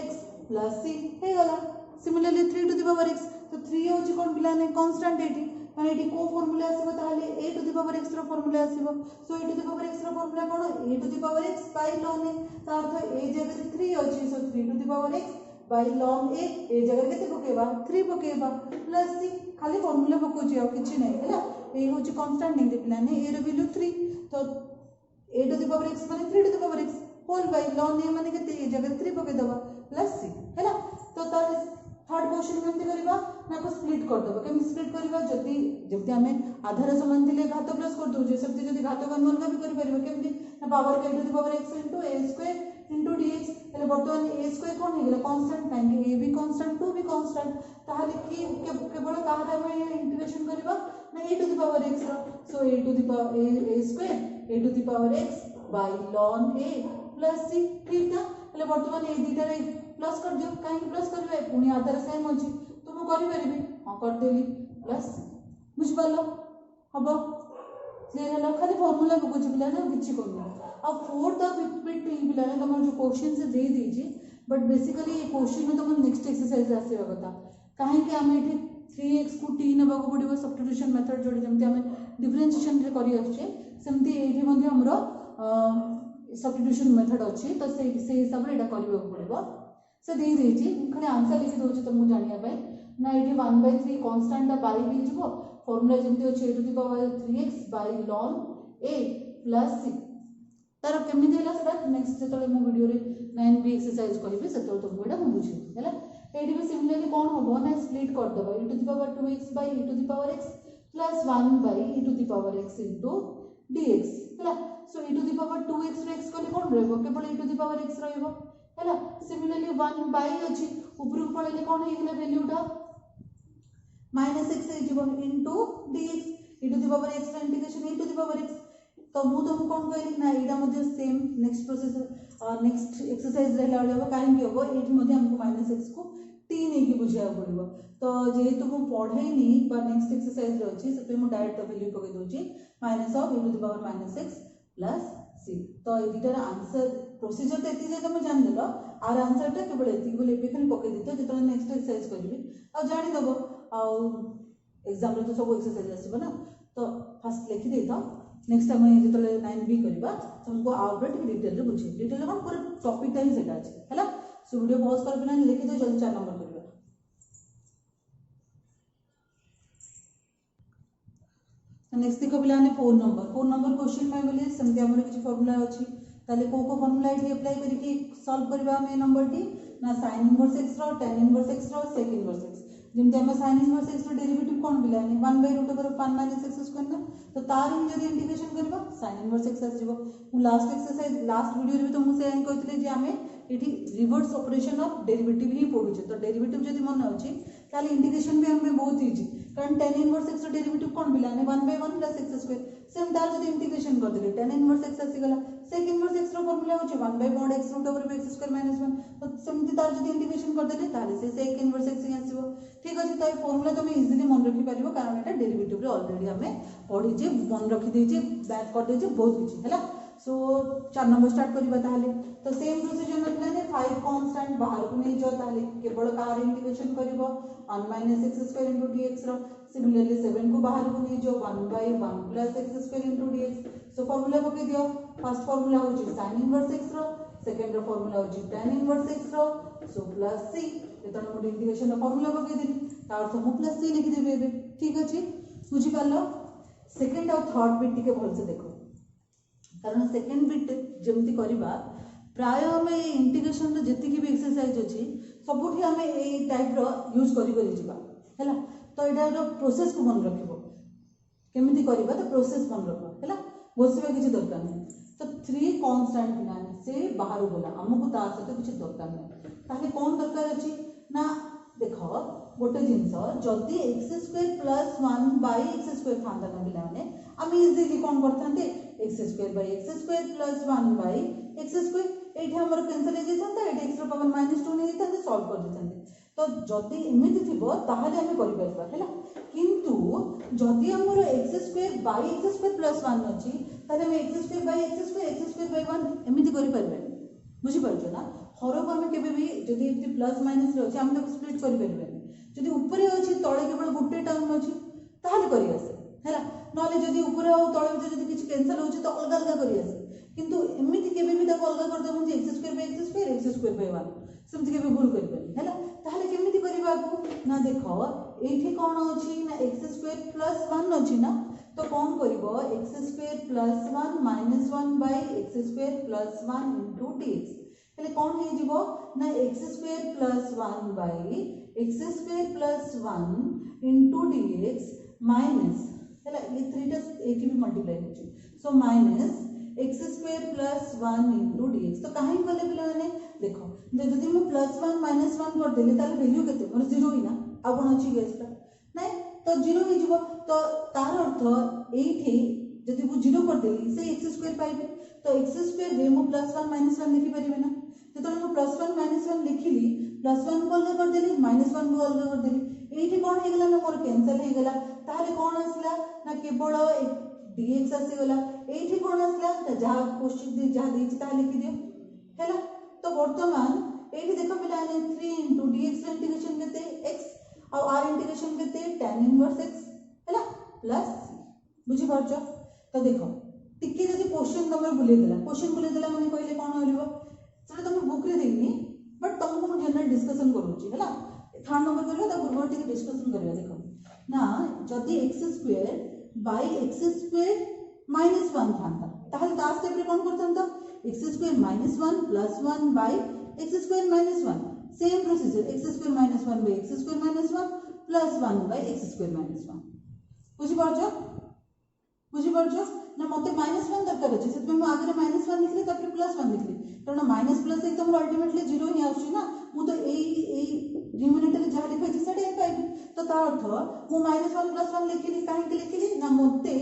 x प्लस c हे गला similarly 3 to the power x तो 3 होछि कोन पिला ने कांस्टेंट एटी माने एटी को फार्मूला आसीबो ताले a to the power x रो फार्मूला आसीबो so e to the power x रो फार्मूला कोन e to the power x by ln a तार तो a जगह 3 होछि so 3 to the power x by ln a जगह केते पकेबा 3 पकेबा प्लस c खाली फार्मूला पकोछि आ किछि नै हैला ए होछि कांस्टेंट नै दे पिला ने a रो वैल्यू 3 तो a to the power x माने 3 to the power x whole by ln a माने केते ए जगह 3 पके दबा प्लस c हैला तो तार थर्ड क्वेश्चन केमति करबा ना को स्प्लिट कर दबा केम स्प्लिट करबा जति जति हमें आधार समान दिले घात प्लस कर दोजे सबति जति घात का मान भी कर परबा केमति ना पावर के to the power x into a square into dx એટલે বর্তমান a square কোন हे गेला कांस्टेंट काहे a भी कांस्टेंट 2 भी कांस्टेंट ताहले की केवल काहरा में इंटीग्रेशन करबा ना a to the power x रो so a to the power a square a to the power x by ln a plus c ठीक था એટલે বর্তমান এই দুইটা রে प्लस कर दियो काहे प्लस करबे पुनी आधार सेम होची तो मु करि परबी हां कर देली प्लस बुझ पालो हबो क्लियर हलो खाली फार्मूला बकुछ बिला ना किछि कोन अब फोर्थ और फिफ्थ बिट बिला ना तुम जो क्वेश्चन से दे दीजिए बट बेसिकली ये क्वेश्चन में तुम नेक्स्ट एक्सरसाइज आसीबा कथा काहे कि हम एठी 3x को t नबा को पड़िबो सब्स्टिट्यूशन मेथड जोडी जेमति हम डिफरेंशिएशन रे करि आछे सेमति एठी मध्ये हमरो सब्स्टिट्यूशन मेथड अछि तो से हिसाब रे एटा करबो पड़िबो से दे देछि खाली आंसर लिखि दोछि तुमको जानिया पाए ना एठी 1/3 कांस्टेंट बाय भी जिवो फार्मूला जेमति अछि e to the power 3x by ln a plus c तार केमि देला सेटा नेक्स्ट जेतले मो वीडियो रे 9b एक्सरसाइज कहिबे सेतो तुमको एटा हम बुझी हैला एठी भी सिमिलरली कोन होबो ना स्प्लिट कर दबा e to the power 2x by e to the power x plus 1 by e to the power x into dx हैला so e to the power 2x रे x कले कोन रहबो केवल e to the power x रहबो हैला similarly 1 bye अछि ऊपर को पळले कोन हे गेला वैल्यूटा -x इजिबो into dx e to the power x रा integration e to the power x तो मु तुम कोन कहली ना एटा मध्ये same next process next exercise रहला लेबो काहे कि होबो एठी मध्ये हमको -x को t नै कि बुझिया पड़िबो तो जेहेतु मु पढैनी बा नेक्स्ट एक्सरसाइज रे अछि से मु डायरेक्ट वैल्यू पके दोची minus of e to the power -x plus c तो ए दुटार आंसर प्रोसीजर तो एति जे तुम जान देलो आर आंसर टा केवल एति बोले एबे खाली पके दितो जेतो नेक्स्ट एक्सरसाइज करबी आ जानि दबो आ एग्जाम रे तो सब एक्सरसाइज आसीबो ना तो फर्स्ट लिखि देतो नेक्स्ट टाइम जेतले 9b करबा तुमको आउट डिटेल रे बुझे डिटेल कोन पूरा टॉपिक टा ही सेटा अछि हैला सो वीडियो पॉज कर बिना लिखि दो जल्दी 4 नंबर करबा नेक्स्ट देखो बिलाने 4 नंबर क्वेश्चन में बोले समझे हमर किछ फार्मूला अछि ताले को फार्मूला इठी अप्लाई करिके सॉल्व करबा में नंबर टी ना sin इनवर्स x रो tan इनवर्स x रो sec इनवर्स x जेमते हम sin इनवर्स x रो डेरिवेटिव कोन बिलाने 1/√1 - x स्क्वायर ना तो तार इन जदी इंटीग्रेशन करबा sin इनवर्स x आसीबो मु लास्ट एक्सरसाइज लास्ट वीडियो रे भी तुमको से कहतले जे हमें एठी रिवर्स ऑपरेशन ऑफ डेरिवेटिव ही पढुचे तो डेरिवेटिव जदी मन अछि ताले इंटीग्रेशन भी हमें बहुत इजी कारण tan इनवर्स x रो डेरिवेटिव कोन बिलाने 1/1 + x स्क्वायर सेम तार जदी इंटीग्रेशन कर देले tan इनवर्स x आसी गला sec इनवर्स x रो फार्मूला होचे 1/mod x √x स्क्वायर - 1 तो सेमति तार जदी इंटीग्रेशन कर देले ताले से sec इनवर्स x ही आसीबो ठीक अछि तो फार्मूला तुम इजीली मन रखि परिबो कारण एटा डेरिवेटिव रे ऑलरेडी हमें पढी जे मन रखि देजे बैक कर देजे बहुत किछि हैला सो 4 नंबर स्टार्ट करबा ताहले तो सेम प्रोसीजर नथला ने 5 कांस्टेंट बाहर को नहीं जाओ ताहले केवल कार इंटीग्रेशन करबो 1 - x² * dx रो सिमिलरली 7 को बाहर को नहीं जाओ 1/1 + x² * dx सो फार्मूला पके दियो फर्स्ट फार्मूला हो जी sin इनवर्स x रो सेकंड रो फार्मूला हो जी tan इनवर्स x रो सो प्लस c जेतन मोड इंटीग्रेशन रो फार्मूला पके देली ता अर्थ मु प्लस c लिखि देबे एबे ठीक अछि बुझी पालो सेकंड और थर्ड बिट टिके भल से देखो कारण सेकंड बिट जमती करबा प्राय हमें इंटीग्रेशन रो जति भी एक्सरसाइज अछि सबुठी हमें ए टाइप रो यूज करी करी जिबा हैला तो एटा रो प्रोसेस को मन रखिबो केमिति करबा तो प्रोसेस मन रखो हैला बसिबा किछि दरकार नै तो 3 कांस्टेंट पिलाने से बाहर गला हमको ता सहित किछि दरकार नै ताले कोन दरकार अछि ना देखो गोटे जिनस जदि x² + 1/x² थांदा ना पिलाने हम इजीली कोन करथांते x² / x² + 1/x² एठी हमर कैंसिल हे जेथांता एठी x रो पावर -2 नै जेथांते सॉल्व कर देथांते तो जदि एमिति थिबो ताहाले हम करि परबा हैला किंतु जदि हमर x² / x² + 1 अछि ताले हम x² / x² / 1 एमिति करि परबे बुझि परछो ना हरो को हम केबे भी जदि एति प्लस माइनस रे अछि हम तो स्प्लिट करि परबे जदि ऊपर अछि तळे केवल गुटे टर्म अछि ताहाले करि आसे हैला नले जदि ऊपर आ तळे जदि किछि कैंसिल होछि तो अलग अलग करि आसे किंतु एमिति केबे भी ताको अलग कर देबो जे x² / x² / 1 सेमति केबे भूल करि परबे हैला ताहाले केमिति करिबा को ना देखो एठी कोन अछि ना x² + 1 अछि ना तो कोन करिवो x² + 1 - 1/x² + 1 * dx हेले कोन हे जिवो ना x² + 1/x² + 1 * dx माइनस हेला ये 3 टा एठी भी मल्टीप्लाई होछि सो माइनस x² + 1 * dx तो काहे कले पिला माने देखो जदि हम +1 - 1 कर देले ताले वैल्यू केते मोर 0 ही ना आ कोन अछि गेस नै तो 0 ही जिवो तो तार अर्थ एठी जदि वो 0 कर देली से x² पाइबे तो x² रे मु +1 - 1 लिखि परिबे ना तो हम +1 - 1 लिखिली +1 को अलग कर देली -1 को अलग कर देली एठी कोन हे गेला ना मोर कैंसिल हे गेला ताले कोन आसला ना केवल dx आसी गेला एठी कोन आसला त जहा क्वेश्चन दे जहा देछि ता लिखि दियो हैला तो वर्तमान एठी देखो पिला 3 * dx इंटीग्रेशन केते x और r इंटीग्रेशन केते tan इनवर्स x हैला प्लस बुझि परछ तो देखो टिके जदि क्वेश्चन तमे बुले देला माने कहले कोन होलिबो सेटा तमे बुक रे देनी बट तुमको मु जनरल डिस्कशन करूची हैला थर्ड नंबर करबा त पूर्व टिके डिस्कशन करबा देखो ना जदि x² / x² - 1 थांता ताहले ता स्टेप रे कोन करथंता x² - 1 + 1/x² - 1 same procedure x² - 1/x² - 1 + 1/x² - 1 बुझि परछ ना मते -1 दरकार अछि सेत में आगे -1 लिखले तापर +1 लिखले कारण माइनस प्लस एक तमर अल्टीमेटली 0 ही आछी ना मु तो एई न्यूमरेटर जहा लिखै छी सेडे पाइबी तो ता अर्थ मु -1 + 1 लिखिली काहे के लिखिली ना मते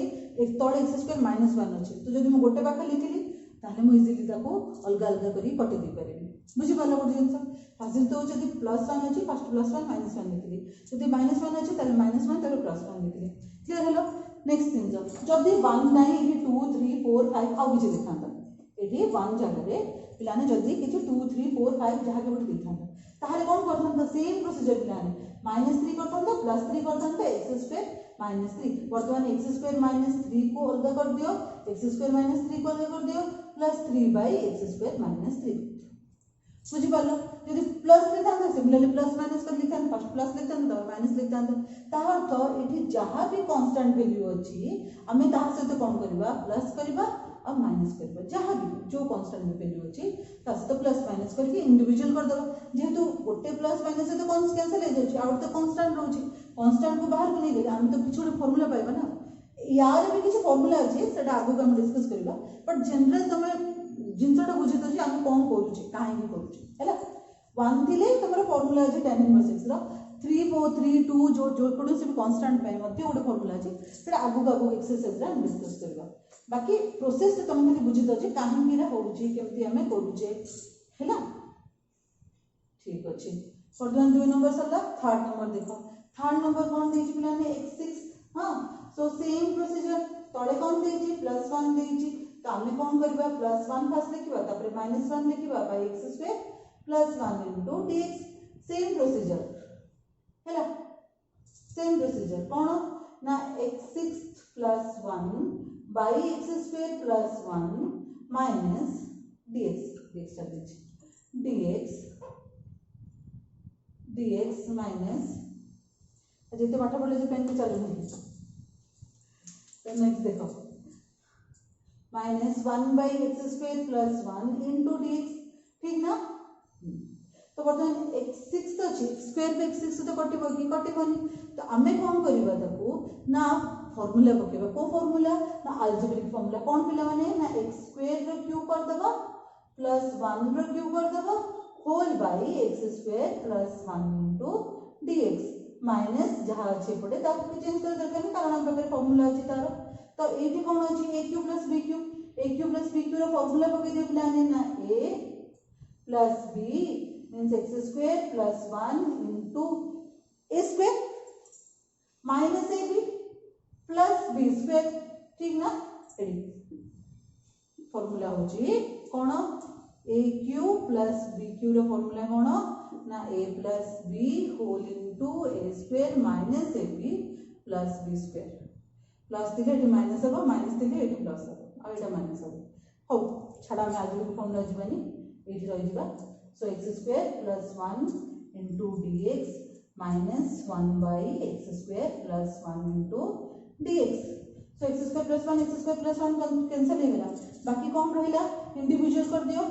एक तळे x² -1 अछि तो जदि मु गोटे पाखा लिखिली ताले मु इजीली ताको अलग अलग करी कटि दे परिबी बुझि पाला गोटे जिंस फाजिल तो जदि +1 अछि फर्स्ट +1 -1 लिखिली जदि -1 अछि ताले -1 ताले +1 लिखिली क्लियर हेलो नेक्स्ट जिंस जदि 1 नाही एही 2 3 4 5 आ किछि देखांता एठी 1 जगह रे पिलाने जदि किछि 2 3 4 5 जहा के गोटे देखांता ताहाले कोन करथांता सेम प्रोसीजर पिलाने -3 करथांता +3 करथांता x² -3 वर्तमान x² - 3 को अलग कर दियो x² - 3 को अलग कर दियो +3/x² - 3 बुझि पालो यदि प्लस लिखांता सिमिलरली प्लस माइनस कर लिखांता फर्स्ट प्लस लिखांता तब माइनस लिखांता ता अर्थ एठी जहा भी कांस्टेंट वैल्यू अछि हमें ता सहित कोन करबा प्लस करबा और माइनस करबा जहा भी जो कांस्टेंट वैल्यू अछि ता सहित प्लस माइनस करके इंडिविजुअल कर दबा जेहेतु गोटे प्लस माइनस से तो कैंसिल हो जाउछि और तो कांस्टेंट रहउछि कांस्टेंट को बाहर को नहीं गेले हम तो किछु फार्मूला पाइबा ना यार भी किछु फार्मूला अछि सेटा आगु हम डिस्कस करबा बट जनरल तमे जिनसटा बुझित अछि हम कोन करूछि काहे की करूछि हैला 1 थिले तमरा फार्मूला अछि tan इनवर्स x रो 3 4 3 2 जो जो कोनोसी भी कांस्टेंट पाए मध्ये ओडे फार्मूला अछि सेटा आगु एक्सरसाइज रे हम डिस्कस करबा बाकी प्रोसेस से तमे खाली बुझित अछि काहे की रे होउछि केमति हमें करूछे हैला ठीक अछि वर्तमान 2 नंबर सरला थर्ड नंबर देखो थर्ड नंबर कोन देछि पिलाने x6 हां सो सेम प्रोसीजर तळे कोन देछि +1 देछि तो आम कौन करवा +1 फास्ट लिखा -1 लिखा by x square +1 into dx same procedure है सेम प्रोसीजर कौन ना x6 + 1 by x square +1 minus dx dx minus जिते पाठ पढ़े पेन भी चलू नहीं तो नेक्स्ट देखो -1 by x square +1 into dx ठीक ना तो बर्तमान x6 अच्छी स्क्वायर पे x6 तो कटिबो कि कटिबोनी तो आमे कौन करबा ताकू ना फॉर्मूला पकेबा को फॉर्मूला ना अलजेब्रिक फॉर्मूला कौन पिला माने ना x स्क्वायर रो क्यूब कर देबा +1 रो क्यूब कर देबा whole by x square +1 into dx minus जहाँ अच्छे पड़े ताकू चेंज कर दरकार नहीं कारण हम पाखे फॉर्मूला अछि तार तो एठी कोन अछि a³ + b³ रो फॉर्मूला पके दे पिलाने ना a + b means x square +1 into a square minus ab plus b square ठीक ना फॉर्मूला होची कोन aq plus bq रो फॉर्मूला कोन ना a plus b whole into a square minus ab plus b square plus दिले eighty minus हो minus दिले eighty plus हो आ एटा minus हो हो छाड़ा हम आज फॉर्मूला जीवानी एटी रहि जीवा सो x square +1 into dx minus 1 by x square +1 into dx so x square + 1 cancel हो गला बाकी कौन रहिला इंडिविजुअल कर दियो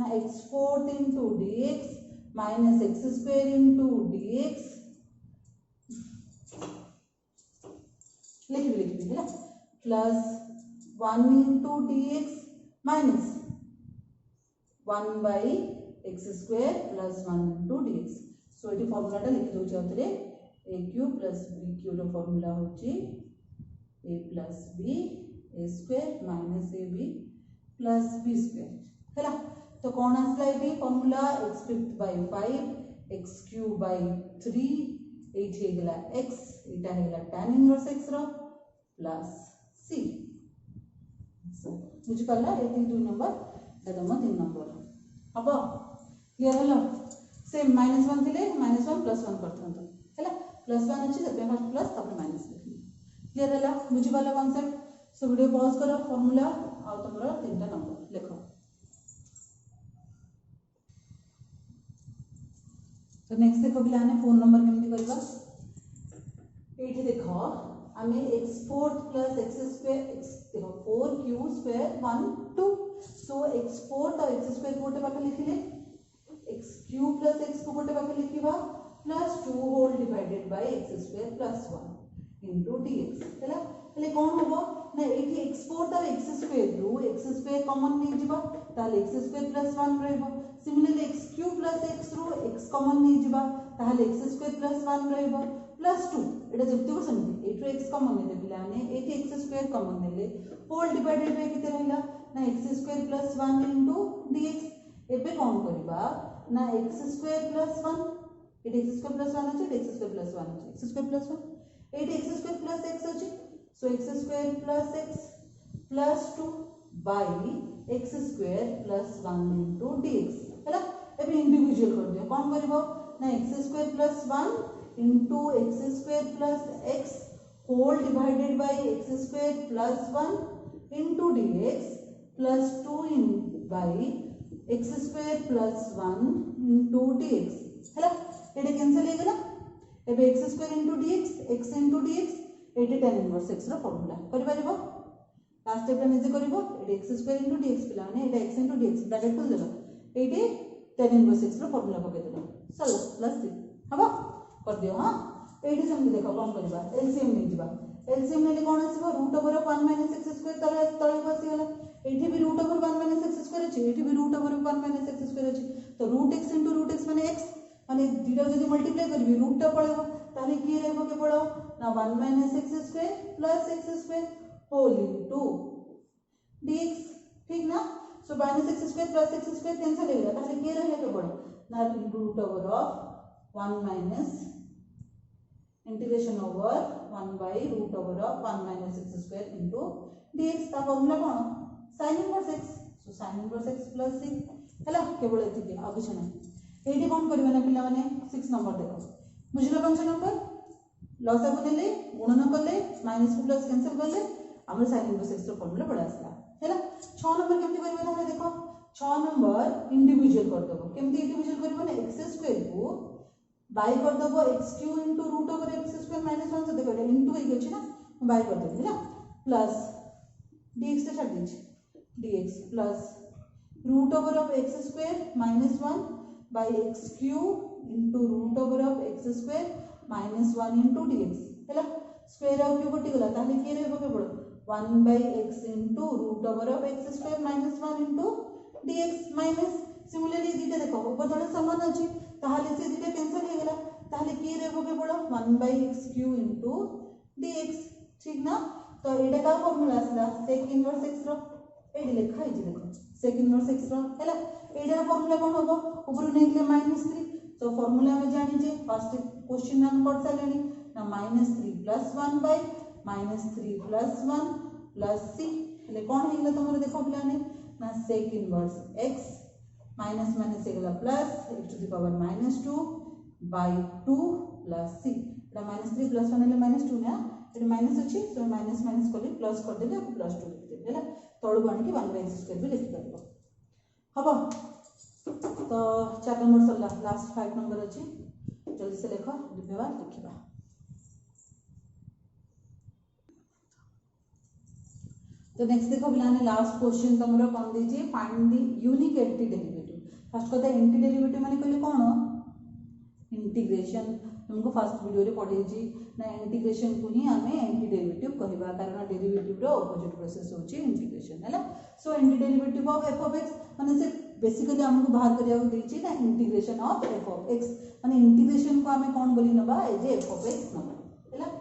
ना x4 into dx minus x square into dx लिख है +1 into dx minus 1 by x square +1 into dx सो ये फॉर्मूला टा लिखि दोछ आउतरे aq plus bq रो फॉर्मूला होची a plus b a square minus ab plus b square हैला तो कौन आसला एटी फॉर्मूला x⁵/5 x³/3 एठी हेगला x एटा हेगला tan इनवर्स x रो plus c बुझ पाला ए 2 नंबर एदम 3 नंबर अब क्लियर हलो सेम -1 थिले -1 +1 करथन हैला +1 अछि त फर्स्ट प्लस तब माइनस लिखली क्लियर हला बुझ पाला कांसेप्ट सो वीडियो पॉज करो फार्मूला आ तमरा 3टा नंबर लिखो तो नेक्स्ट देखो पिलाने फोन नंबर केमती करबा एठी देखो आमे x4 + x² x देखो 4q² 1 2 सो x4 तो x² गोटे पाखे लिखिले x³ + x को गोटे पाखे लिखिबा +2 whole divided by x² + 1 into dx हैला हेले कोन होबो ना एठी x4 तो x² रो x² कॉमन नै जिबा ताले x² + 1 रहबो सिमिलरली x³ + x रो x कॉमन नै जिबा ताले x² + 1 रहबो +2 एटा जति को समिति एटू x कॉमन नै देबिला ने एटी x² कॉमन नेले होल डिवाइडेड बाय केते रहिला ना x² + 1 इनटू dx एबे कोन करबा ना x² + 1 एटी x² + 1 अछि x² + 1 अछि x² + 1 एटी x² + x अछि so x² + x +2 by x² + 1 into dx हैला एबे इंडिविजुअल कर दियो कोन करबो ना x² + 1 into x² + x whole divided by x² + 1 into dx +2 in by x² + 1 into dx हैला एडे कैंसिल हे गला एबे x² into dx x into dx एडे tan inverse x रो फार्मूला करि परिबो लास्ट स्टेप निजे करिवो एडे x² into dx पिलाने एडे x into dx bracket खोल देलो एडे tan inverse x रो फार्मूला पके देलो चलो प्लस c हबो कर दियो हां एडी समझ देखो कोन करबा एलसीएम नै दिबा एलसीएम नेले कोन आसीबो √1 - x² तळे तळे बसी गला एठी भी √1 - x² अछि एठी भी √1 - x² अछि तो √x * √x माने x माने दिडा जदी मल्टीप्लाई करबी रूट टा पळेबो ताले की रहबो केवळ ना 1 - x² + x² whole into dx ठीक ना सो -x² + x² कैंसिल हो गया ताले की रहले केवळ ना √1 - integration over 1 by √1 - x² into dx ता फॉर्मूला कोन sin इनवर्स x, सो sin inverse x plus c हैला केवल एतिके आ कुछ नहीं। एठी कोन करबे ना पिला माने 6 नंबर देखो बुझलो 5 नंबर लसागु नेले गुणन कले माइनस को प्लस कैंसिल करले हमर sin इनवर्स x रो फार्मूला पड़ा आसला हैला। 6 नंबर केमती करबे ताले देखो 6 नंबर इंडिविजुअल कर दबो केमती इंडिविजुअल करबो ना x स्क्वायर को बाय कर दबो x cube into root over x square minus 1 से देखो एटा इनटू हो गछ ना बाय कर देबो हैला प्लस dx से छाड़ दीजिए dx plus root over of x square minus 1 by x cube into root over of x square minus 1 into dx हैला स्क्वायर ऑफ क्यूब कटि गला ताले के रहबो केवल 1 by x into root over of x square minus 1 into dx minus similarly दीटा देखो ऊपर दोनों समान अछि ताले से दीटा कैंसिल हो गला ताले के रहबो केवल 1 by x cube into dx ठीक ना। तो एटा का फार्मूला आसला sec इनवर्स x रो एडी लिखा है जी देखो sec इनवर्स x रो हैला एडा फार्मूला कोन होबो ऊपर नेगले -3 तो फार्मूला में जानि जे फर्स्ट क्वेश्चन हम पढ़ सालेनी ना -3 plus 1 by -3 plus 1 plus c ले कोन हेगला तमरे देखो पिलाने ना sec inverse x minus minus हेगला plus x to the power -2 by 2 plus c एटा -3 प्लस 1 ले -2 ना एटा माइनस अछि सो माइनस माइनस करले प्लस कर देले आप प्लस 2 लिख देबे हैला तळु बानी के 1 बाय x स्क्वायर भी लिख परबो हबो। तो 4 नंबर सरला लास्ट 5 नंबर अछि जल्दी से लिखो लिखबा लिखिबा। तो नेक्स्ट देखो बिलाने लास्ट क्वेश्चन तमरो कोन दीजिए find the unique anti derivative. First कथा एंटी डेरिवेटिव माने कहले कोन इंटीग्रेशन तुमको फर्स्ट वीडियो रे पढ़े जी ना इंटीग्रेशन को ही हमें एंटी डेरिवेटिव कहबा कारण डेरिवेटिव रो ऑपोजिट प्रोसेस होची इंटीग्रेशन हैला। So anti derivative of f of x माने से बेसिकली हमको बाहर करिया देछि ना integration of f of x माने इंटीग्रेशन को हमें कोन बोली नबा ए जे f ऑफ x नबा हैला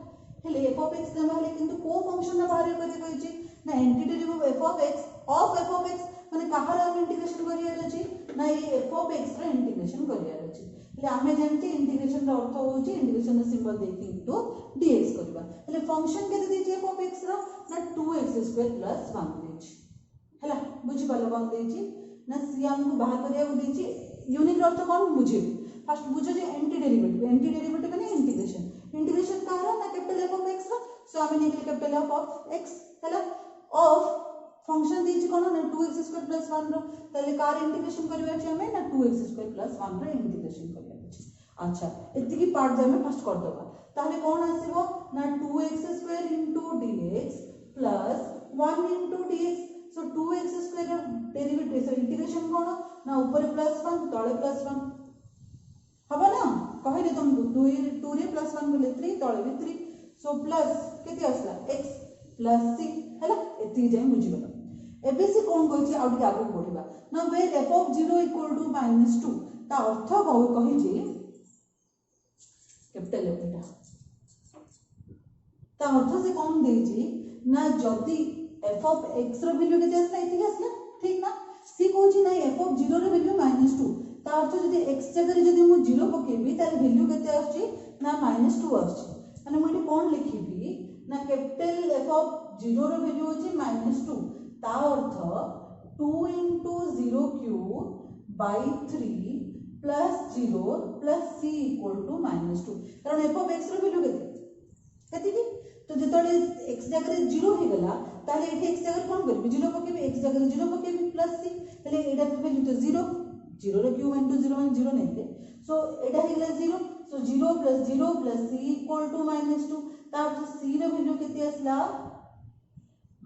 हेले f ऑफ x नबा हेले किंतु को फंक्शन ना बाहर करिया कहिछि ना anti derivative of f of x माने कहार हम इंटीग्रेशन करिया अछि ना ये f ऑफ x रे इंटीग्रेशन करिया अछि हेले हमें जानते इंटीग्रेशन रो अर्थ होछि इंटीग्रेशन रो सिंबल देखि इनटू dx करबा हेले फंक्शन केते देछि f ऑफ x रो ना 2x स्क्वायर प्लस 1 देछि हैला बुझि पालो कोन देछि ना सी हमको बाहर करिया देछि यूनिक अर्थ कोन बुझे फर्स्ट बुझो जे एंटी डेरिवेटिव माने इंटीग्रेशन कहार ना कैपिटल f ऑफ x रो सो हमें निकले कैपिटल f ऑफ x हैला ऑफ फंक्शन देछि कोन ना 2x स्क्वायर प्लस 1 रो तले कार इंटीग्रेशन करबा छै हमें ना 2x स्क्वायर प्लस 1 रो इंटीग्रेशन करबा छै। अच्छा एति की पार्ट जे हमें फर्स्ट कर दबा ताले कोन आसीबो ना 2x square dx plus 1 dx so 2x square derivative so integration कोन ना ऊपर प्लस 1 तळे प्लस 1 हबो ना कहले तुमको 2 रे प्लस 1 बोले 3 तळे भी 3 सो प्लस केते आसला x प्लस c हैला एति जे बुझि गलो। एबे से कोन कहछि आउट आगु पढिबा ना where f of 0 equal to -2 ता अर्थ कहि जे कैपिटल F एटा ता अर्थ से कोन देछि ना जदी f ऑफ x रो वैल्यू केते आसला एति आसला ठीक ना सी कहछि ना f ऑफ 0 रो वैल्यू -2 ता अर्थ जदी x जगह जदी मु 0 पकेबी तार वैल्यू केते आछि ना -2 आछि माने मु कोन लिखिबी ना कैपिटल f ऑफ 0 रो वैल्यू होछि -2 ता अर्थ 2 into 0 cube by 3 plus 0 plus c equal to -2 कारण f of x रो वैल्यू केते की तो जेतले x जगह 0 हे गला ताले एठी x जगह कोन करबी 0 पकेबी x जगह 0 पकेबी प्लस c हेले एटा वैल्यू तो 0 रो क्यूब into 0 में 0 नहीं सो एटा हे गला 0 सो 0 plus c equal to -2 ता c रो वैल्यू केते आसला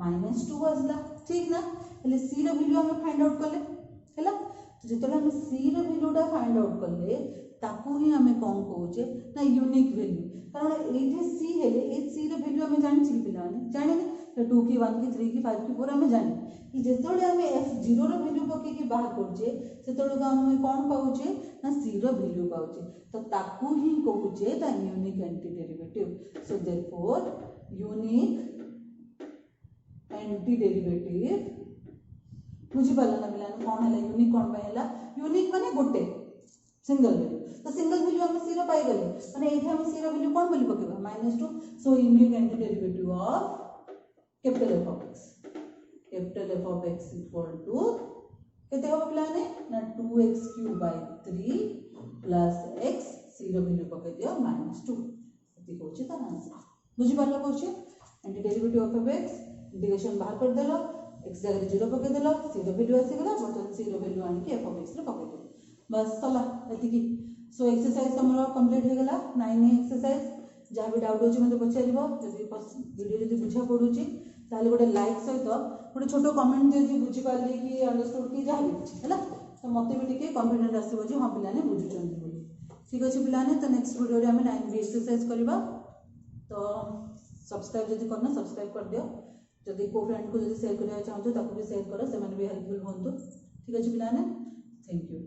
-2 आसला ठीक ना हेले c रो वैल्यू हम फाइंड आउट करले हैला तो जेतले हम c रो वैल्यूटा फाइंड आउट करले ताकू ही हमें कोन कहूचे ना यूनिक वैल्यू कारण एठी c हेले ए c रो वैल्यू हम जानि छी पिलाने जानि तो 2 की 1 की 3 की 5 की 4 हम जानि कि जेतले हम f0 रो वैल्यू पके के बाहर करजे सेतले हम कोन पाउचे ना c रो वैल्यू पाउचे तो ताकू ही कहूचे ता unique anti derivative so therefore unique anti derivative बुझी पाला ना बिलान कोन हला यूनिक कोन पाइला यूनिक माने गोटे सिंगल वैल्यू तो सिंगल वैल्यू हम c रो पाई गले माने एठी हम c रो वैल्यू कोन बोली पकेबा -2 so unique antiderivative of capital F of x capital F of x equal to केते हो पिलाने ना 2x cube by 3 plus x c रो वैल्यू पके दियो -2 एति होची त आंसर बुझी पालो कोची एंटीडेरिवेटिव ऑफ x इंटीग्रेशन बाहर कर देलो x जगह 0 पके देलो c रो वैल्यू आसी गला बटन c रो वैल्यू आनी के f ऑफ x रे पके दो बस सला एति की सो एक्सरसाइज हमरो कंप्लीट हो गला 9 एक्सरसाइज जहाँ भी डाउट होची मते पचारिबो जदी वीडियो जदी बुझा पडुची ताले गोटे लाइक सहित गोटे छोट कमेंट दियो जे बुझी पाली कि अंडरस्टूड कि जहाँ भी कुछ है तो मते भी टिके कॉन्फिडेंट आसीबो जे हां पिलाने बुझुचंदी बोली ठीक अछि पिलाने तो नेक्स्ट वीडियो रे हम 9 एक्सरसाइज करबा तो सब्सक्राइब जदी करना सब्सक्राइब कर दियो जदी को फ्रेंड को जदी शेयर करया चाहो ताको भी शेयर करो से माने भी हेल्पफुल होंतु ठीक अछि पिलाने थैंक यू।